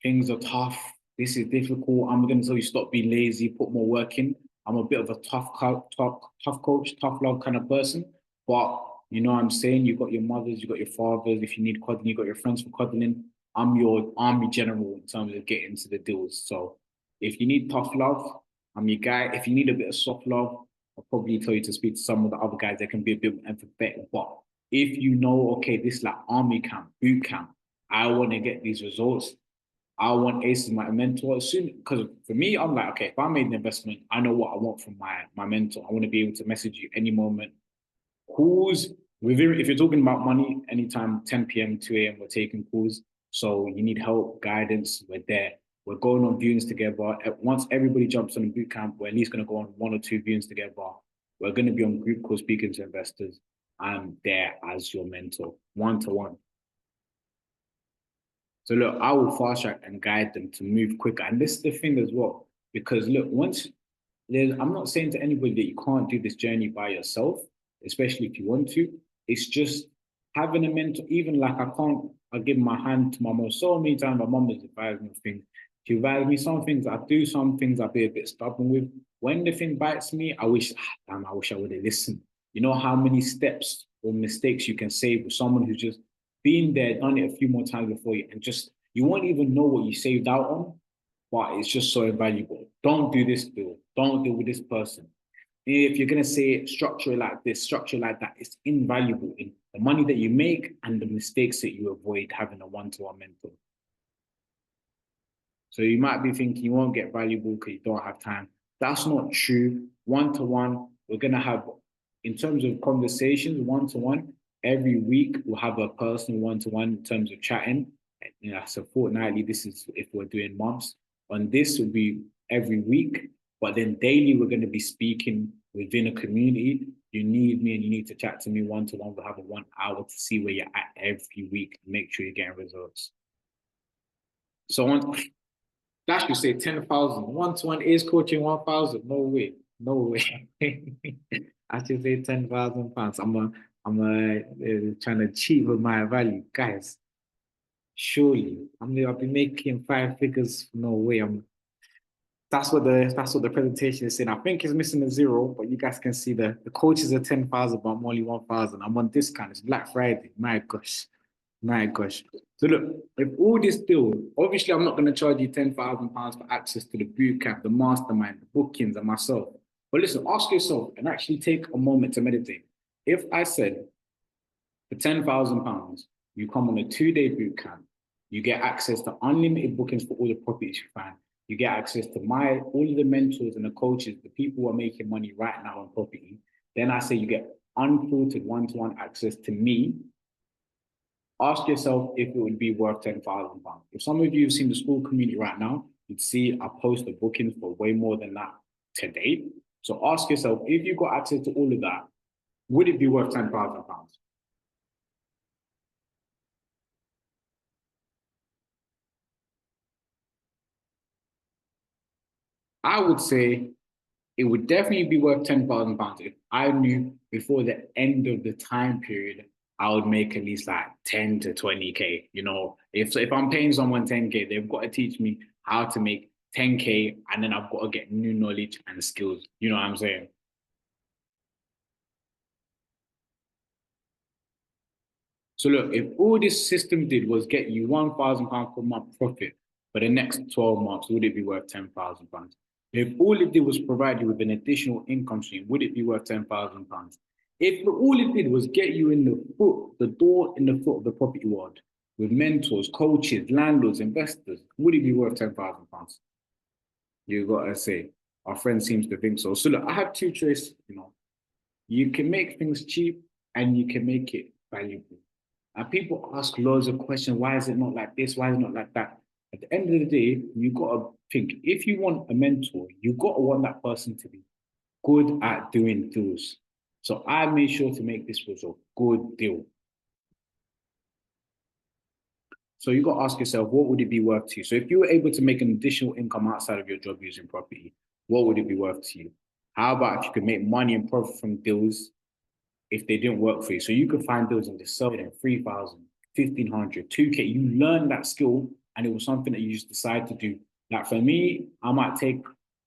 things are tough, this is difficult, I'm going to tell you stop being lazy, put more work in. I'm a bit of a tough coach, tough love kind of person. But you know what I'm saying? You got your mothers, you got your fathers. If you need cuddling, you got your friends for cuddling. I'm your army general in terms of getting to the deals. So if you need tough love, I'm your guy. If you need a bit of soft love, I'll probably tell you to speak to some of the other guys that can be a bit empathetic. But if you know, okay, this is like army camp, boot camp, I want to get these results. I want Ace as my mentor soon. Because for me, I'm like, okay, if I made an investment, I know what I want from my mentor. I want to be able to message you any moment. Calls within, if you're talking about money, anytime 10 p.m., 2 a.m., we're taking calls. So you need help, guidance, we're there. We're going on viewings together. Once everybody jumps on a boot camp, we're at least going to go on 1 or 2 viewings together. We're going to be on group calls speaking to investors. I'm there as your mentor, one-to-one. So look, I will fast track and guide them to move quicker. And this is the thing as well, because look, I'm not saying to anybody that you can't do this journey by yourself, especially if you want to. It's just having a mentor, even like I give my hand to my mom so many times. My mom has advised me things. She advised me some things I do, some things I'll be a bit stubborn with. When the thing bites me, I wish I would have listened. You know how many steps or mistakes you can save with someone who's just been there, done it a few more times before you, and just you won't even know what you saved out on, but it's just so invaluable. Don't do this deal. Don't deal with this person. If you're gonna say structure it like this, structure like that, it's invaluable in the money that you make and the mistakes that you avoid having a one-to-one mentor. So you might be thinking you won't get valuable because you don't have time. That's not true. One-to-one, we're gonna have, in terms of conversations, one-to-one, every week we'll have a personal one-to-one in terms of chatting. So fortnightly, this is if we're doing months. On this will be every week, but then daily we're going to be speaking within a community. You need me and you need to chat to me one-to-one. We'll have a 1 hour to see where you're at every week and make sure you're getting results. So that should say 10,000. One-to-one is coaching 1,000. No way. No way. I should say £10,000. I'm trying to cheat with my value. Guys, surely I'll be making 5 figures. No way. That's what the presentation is saying. I think it's missing a 0, but you guys can see the coaches are 10,000, but I'm only 1,000. I'm on discount. It's Black Friday. My gosh. My gosh. So look, if all this deal, obviously I'm not going to charge you £10,000 for access to the bootcamp, the mastermind, the bookings, and myself. But listen, ask yourself and actually take a moment to meditate. If I said for £10,000, you come on a 2-day bootcamp, you get access to unlimited bookings for all the properties you find. You get access to all of the mentors and the coaches, the people who are making money right now on property. Then I say you get unfiltered one-to-one access to me. Ask yourself if it would be worth £10,000. If some of you have seen the school community right now, you'd see I post the bookings for way more than that today. So ask yourself, if you got access to all of that, would it be worth £10,000? I would say it would definitely be worth £10,000 if I knew before the end of the time period I would make at least like 10 to 20K. You know, if I'm paying someone 10K, they've got to teach me how to make 10K, and then I've got to get new knowledge and skills. You know what I'm saying? So look, if all this system did was get you £1,000 per month profit for the next 12 months, would it be worth £10,000? If all it did was provide you with an additional income stream, would it be worth £10,000? If all it did was get you in the door in the foot of the property world with mentors, coaches, landlords, investors, would it be worth £10,000? You gotta say, our friend seems to think so. So look, I have two choices, you know. You can make things cheap and you can make it valuable. And people ask loads of questions. Why is it not like this? Why is it not like that? At the end of the day, you got to think, if you want a mentor, you got to want that person to be good at doing deals. So I made sure to make this was a good deal. So you got to ask yourself, what would it be worth to you? So if you were able to make an additional income outside of your job using property, what would it be worth to you? How about if you could make money and profit from deals if they didn't work for you? So you could find deals and just sell them 3,000, 1,500, 2K. You learn that skill and it was something that you just decide to do. Like for me, I might take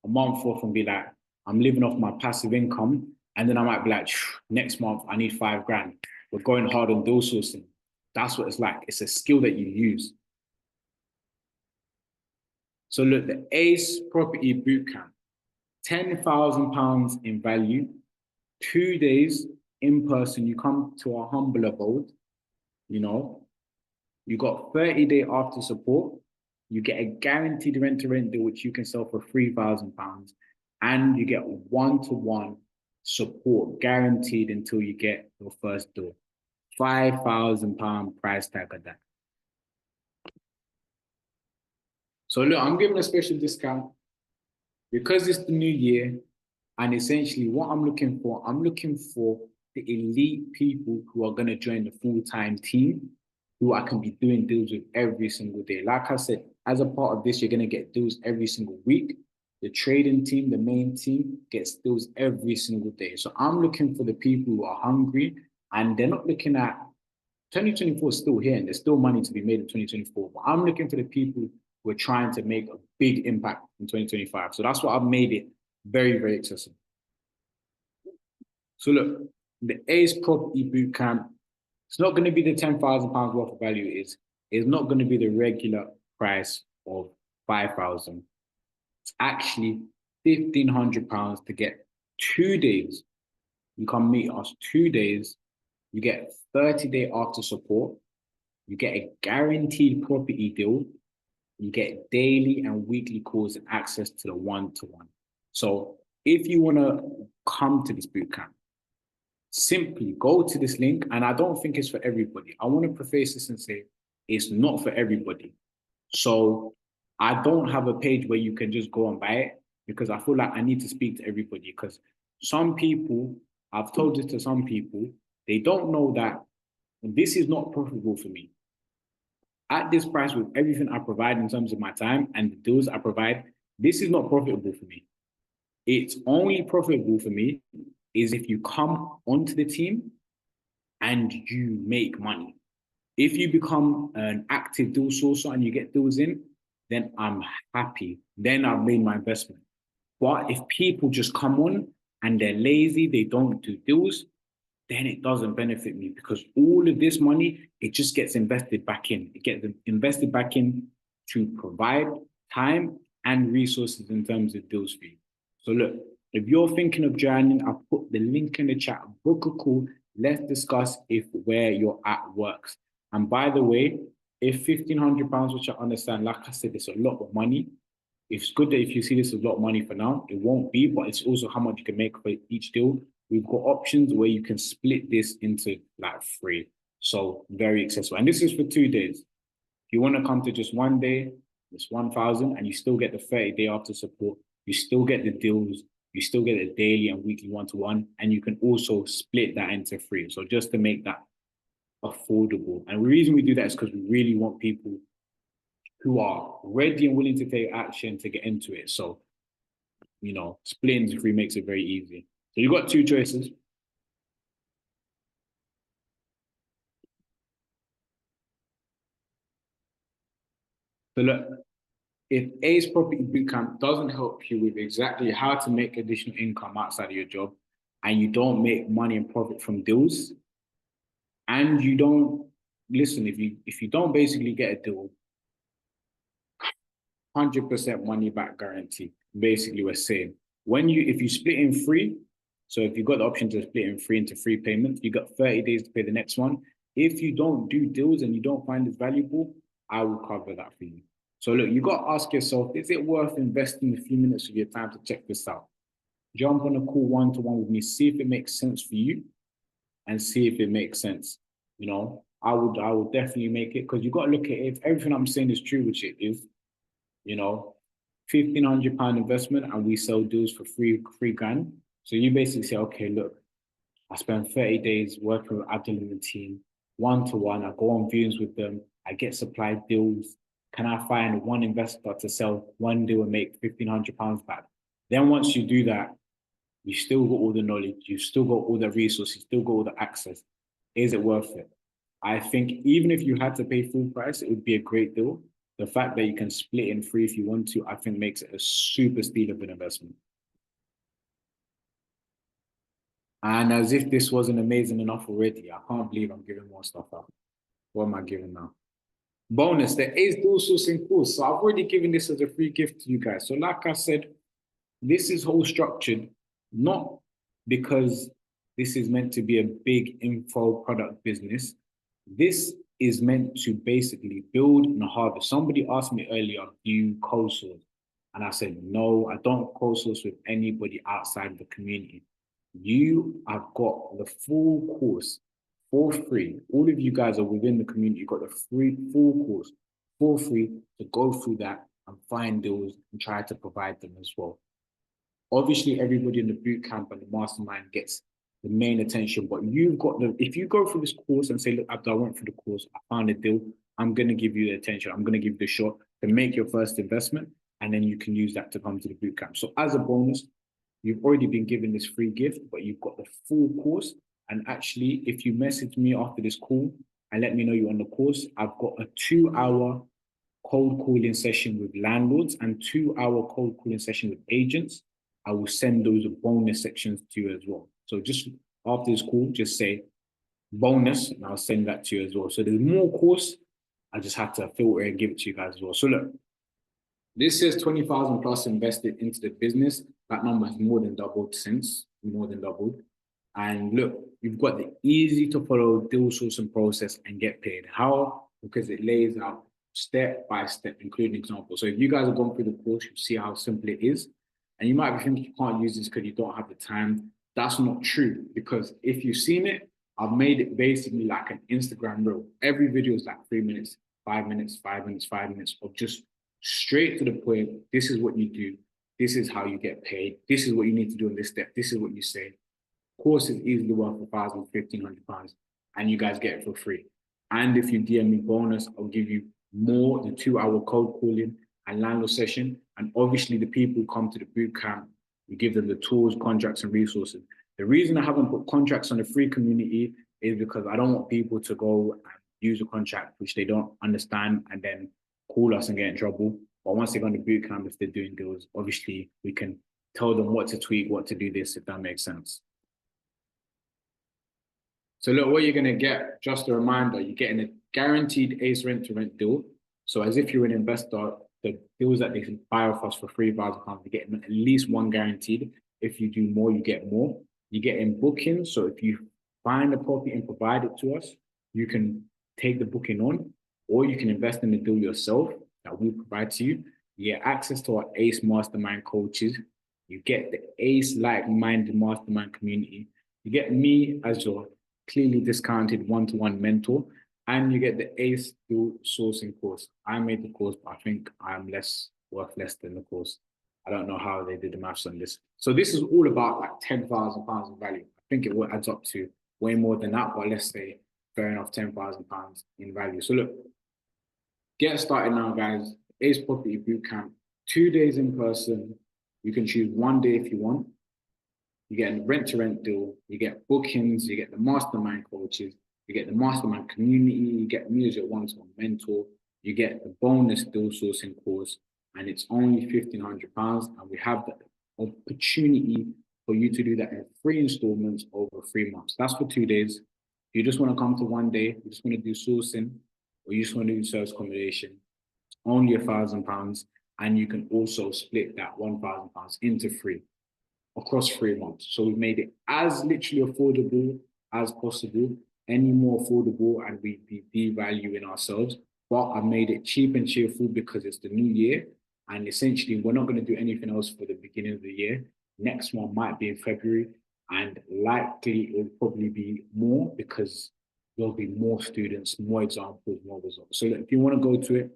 a month off and be like, I'm living off my passive income. And then I might be like, next month, I need 5 grand. We're going hard on deal sourcing. That's what it's like. It's a skill that you use. So look, the ACE Property Bootcamp, £10,000 in value, 2 days in person. You come to our humble abode, you know, you got 30-day after support. You get a guaranteed rent to rent deal, which you can sell for £3,000. And you get one-to-one support guaranteed until you get your first deal. £5,000 price tag of that. So look, I'm giving a special discount because it's the new year. And essentially what I'm looking for the elite people who are going to join the full-time team, who I can be doing deals with every single day. Like I said, as a part of this, you're going to get deals every single week. The trading team, the main team, gets deals every single day. So I'm looking for the people who are hungry, and they're not looking at 2024 is still here and there's still money to be made in 2024. But I'm looking for the people who are trying to make a big impact in 2025. So that's what I've made it very, very accessible. So look, the ACE Property Bootcamp, it's not going to be the £10,000 worth of value. It's not going to be the regular price of 5,000. It's actually £1,500 to get 2 days. You come meet us 2 days. You get 30-day after support. You get a guaranteed property deal. You get daily and weekly calls and access to the one-to-one. So if you want to come to this bootcamp, simply go to this link. And I don't think it's for everybody. I want to preface this and say it's not for everybody. So I don't have a page where you can just go and buy it, because I feel like I need to speak to everybody. Because some people, I've told this to some people, they don't know that this is not profitable for me. At this price, with everything I provide in terms of my time and the deals I provide, this is not profitable for me. It's only profitable for me is if you come onto the team and you make money. If you become an active deal sourcer and you get deals in, then I'm happy. Then I've made my investment. But if people just come on and they're lazy, they don't do deals, then it doesn't benefit me, because all of this money, it just gets invested back in. It gets invested back in to provide time and resources in terms of deals for you. So look, if you're thinking of joining, I'll put the link in the chat. Book a call. Let's discuss if where you're at works. And by the way, if £1,500, which I understand, like I said, it's a lot of money. It's good that if you see this as a lot of money for now, it won't be, but it's also how much you can make for each deal. We've got options where you can split this into like 3. So very accessible. And this is for 2 days. If you want to come to just 1 day, it's 1,000, and you still get the 30-day after support. You still get the deals. You still get a daily and weekly one-to-one, and you can also split that into 3. So just to make that affordable. And the reason we do that is because we really want people who are ready and willing to take action to get into it. So you know, splitting into three makes it very easy. So you've got two choices. So look, if Ace Property Bootcamp doesn't help you with exactly how to make additional income outside of your job, and you don't make money and profit from deals, and you don't listen, if you don't basically get a deal, 100% money back guarantee. Basically, we're saying if you split in three, so if you've got the option to split in three into three payments, you got 30 days to pay the next one. If you don't do deals and you don't find it valuable, I will cover that for you. So look, you got to ask yourself, is it worth investing a few minutes of your time to check this out? Jump on a call one-to-one with me, see if it makes sense for you and see if it makes sense. You know, I would definitely make it, because you got to look at it. If everything I'm saying is true, which it is, you know, £1,500 investment and we sell deals for three grand. So you basically say, okay, look, I spend 30 days working with Abdul and the team, one-to-one. I go on viewings with them. I get supplied deals. Can I find one investor to sell one deal and make £1,500 back? Then once you do that, you still got all the knowledge, you still got all the resources, you still got all the access. Is it worth it? I think even if you had to pay full price, it would be a great deal. The fact that you can split in three if you want to, I think makes it a super steal of an investment. And as if this wasn't amazing enough already, I can't believe I'm giving more stuff out. What am I giving now? Bonus, there is dual sourcing course. So I've already given this as a free gift to you guys. So like I said, this is whole structured, not because this is meant to be a big info product business. This is meant to basically build and harvest. Somebody asked me earlier, do you co-source? And I said, no, I don't co-source with anybody outside of the community. You have got the full course for free. All of you guys are within the community. You've got the full course for free to go through that and find deals and try to provide them as well. Obviously, everybody in the boot camp and the mastermind gets the main attention, but you've got if you go through this course and say, look, Abdul, I went through the course, I found a deal, I'm going to give you the attention, I'm going to give you the shot to make your first investment, and then you can use that to come to the boot camp. So as a bonus, you've already been given this free gift, but you've got the full course. And actually, if you message me after this call and let me know you're on the course, I've got a 2-hour cold calling session with landlords and 2-hour cold calling session with agents. I will send those bonus sections to you as well. So just after this call, just say bonus, and I'll send that to you as well. So there's more course. I just have to filter and give it to you guys as well. So look, this says 20,000 plus invested into the business. That number has more than doubled since, more than doubled. And look, you've got the easy to follow deal sourcing process and get paid. How? Because it lays out step by step, including examples. So if you guys are going through the course, you see how simple it is. And you might be thinking you can't use this because you don't have the time. That's not true, because if you've seen it, I've made it basically like an Instagram reel. Every video is like 3 minutes, 5 minutes, 5 minutes, 5 minutes of just straight to the point. This is what you do. This is how you get paid. This is what you need to do in this step. This is what you say. Course is easily worth £1,000, £1,500, and you guys get it for free. And if you DM me bonus, I'll give you more, the 2-hour cold calling and landlord session. And obviously the people who come to the boot camp, we give them the tools, contracts, and resources. The reason I haven't put contracts on the free community is because I don't want people to go and use a contract which they don't understand and then call us and get in trouble. But once they go on the boot camp, if they're doing deals, obviously we can tell them what to tweak, what to do this, if that makes sense. So look, what you're going to get, just a reminder, you're getting a guaranteed ACE rent-to-rent deal. So as if you're an investor, the deals that they can buy off us for £3,000, you're getting at least one guaranteed. If you do more, you get more. You get in bookings. So if you find a property and provide it to us, you can take the booking on, or you can invest in the deal yourself that we provide to you. You get access to our ACE mastermind coaches. You get the ACE like-minded mastermind community. You get me as your clearly discounted one-to-one mentor, and you get the ACE deal sourcing course. I made the course, but I think I'm worth less than the course. I don't know how they did the maths on this. So this is all about like £10,000 in value. I think it will add up to way more than that, but let's say fair enough, £10,000 in value. So look, get started now, guys. ACE Property Bootcamp, 2 days in person, You can choose one day if you want. You get a rent-to-rent deal, you get bookings, you get the mastermind coaches, you get the mastermind community, you get me as your one-to-one mentor, you get the bonus deal sourcing course, and it's only £1,500. And we have the opportunity for you to do that in 3 installments over 3 months. That's for 2 days. If you just want to come to one day, you just want to do sourcing, or you just want to do service accommodation, it's only £1,000. And you can also split that £1,000 into 3 across 3 months. So we've made it as literally affordable as possible, any more affordable, and we'd be devaluing ourselves. But I've made it cheap and cheerful because it's the new year. And essentially, we're not going to do anything else for the beginning of the year. Next one might be in February, and likely it will probably be more because there'll be more students, more examples, more results. So if you want to go to it,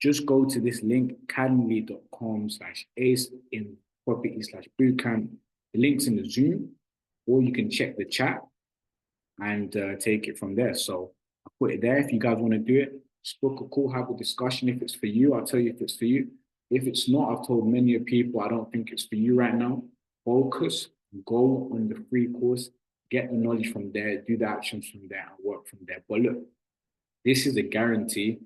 just go to this link, academy.com/ace in property/bootcamp. The link's in the Zoom, or you can check the chat and take it from there. So I put it there. If you guys want to do it, just book a call, have a discussion. If it's for you, I'll tell you if it's for you. If it's not, I've told many people I don't think it's for you right now. Focus, go on the free course, get the knowledge from there, do the actions from there, and work from there. But look, this is a guarantee.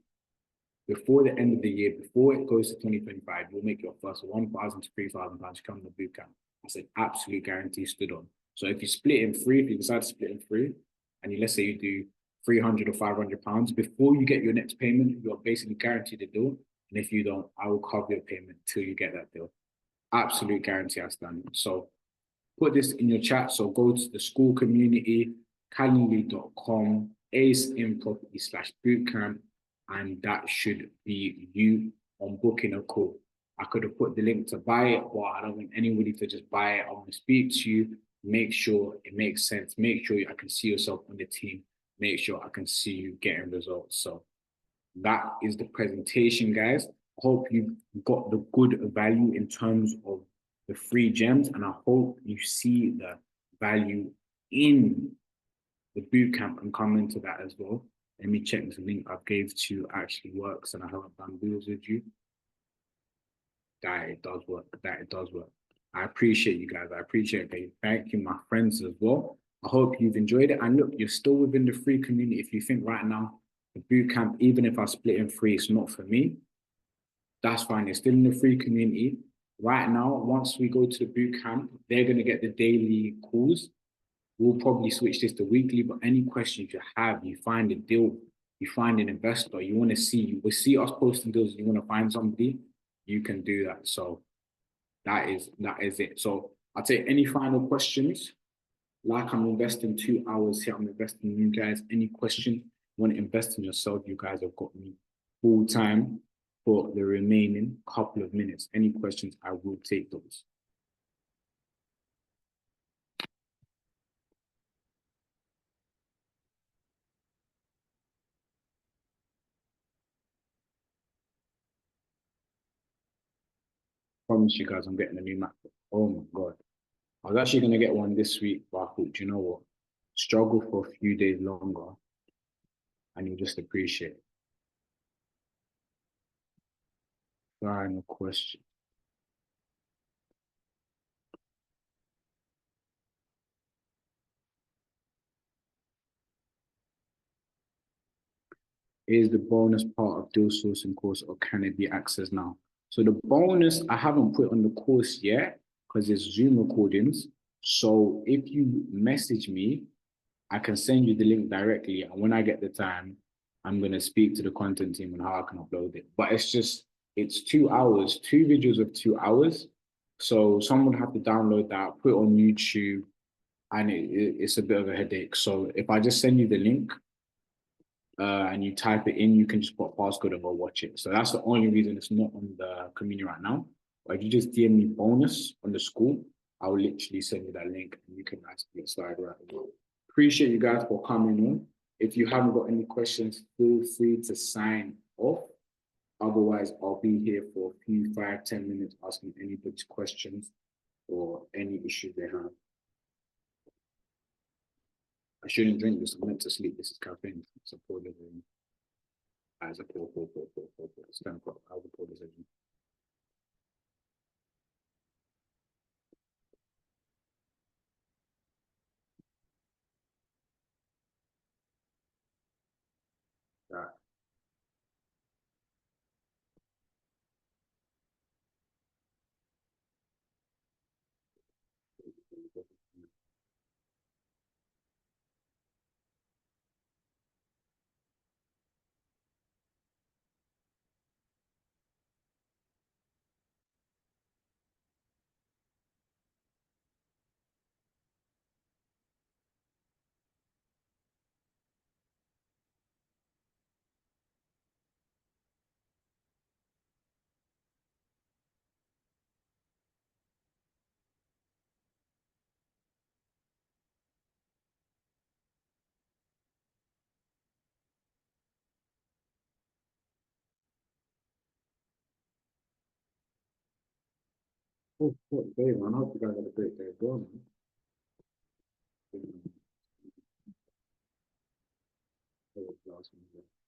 Before the end of the year, before it goes to 2025, you'll make your first £1,000 to £3,000 to come to the bootcamp. That's an absolute guarantee stood on. So if you split in 3, if you decide to split in 3, and let's say you do £300 or £500, before you get your next payment, you're basically guaranteed a deal. And if you don't, I will cover your payment till you get that deal. Absolute guarantee I stand on. So put this in your chat. So go to the school community, calendly.com, ace in property/bootcamp, and that should be you on booking a call. I could have put the link to buy it, but I don't want anybody to just buy it. I want to speak to you, make sure it makes sense, make sure I can see yourself on the team, make sure I can see you getting results. So that is the presentation, guys. I hope you got the good value in terms of the free gems, and I hope you see the value in the bootcamp and come into that as well. Let me check the link I gave to you actually works and I haven't done deals with you. That it does work. That it does work. I appreciate you guys. I appreciate it. Thank you, my friends, as well. I hope you've enjoyed it. And look, you're still within the free community. If you think right now, the bootcamp, even if I split in 3, it's not for me, that's fine. You're still in the free community. Right now, once we go to the bootcamp, they're going to get the daily calls. We'll probably switch this to weekly, but any questions you have, you find a deal, you find an investor, you want to see, you will see us posting deals, you want to find somebody, you can do that. So that is it. So I'll take any final questions. Like I'm investing 2 hours here, I'm investing in you guys. Any question, you want to invest in yourself, you guys have got me full time for the remaining couple of minutes. Any questions, I will take those. Promise you guys, I'm getting a new MacBook. Oh my God. I was actually going to get one this week, but I thought, do you know what? Struggle for a few days longer and you'll just appreciate it. Final question. Is the bonus part of deal sourcing course or can it be accessed now? So the bonus, I haven't put on the course yet because it's Zoom recordings. So if you message me, I can send you the link directly. And when I get the time, I'm going to speak to the content team on how I can upload it. But it's 2 hours, 2 videos of 2 hours. So someone would have to download that, put it on YouTube, and it's a bit of a headache. So if I just send you the link and you type it in, you can just put passcode and go watch it. So that's the only reason it's not on the community right now. But if you just DM me bonus on the school, I will literally send you that link and you can actually get started right away. Appreciate you guys for coming on. If you haven't got any questions, feel free to sign off. Otherwise, I'll be here for a few 5-10 minutes asking anybody's questions or any issues they have. I shouldn't drink this. I'm meant to sleep. This is caffeine. It's a poor living. As a poor. It's 10 o'clock. I will pour this in. that. Oh, what day, man. I hope you guys had a great day as well, man. Last one, yeah.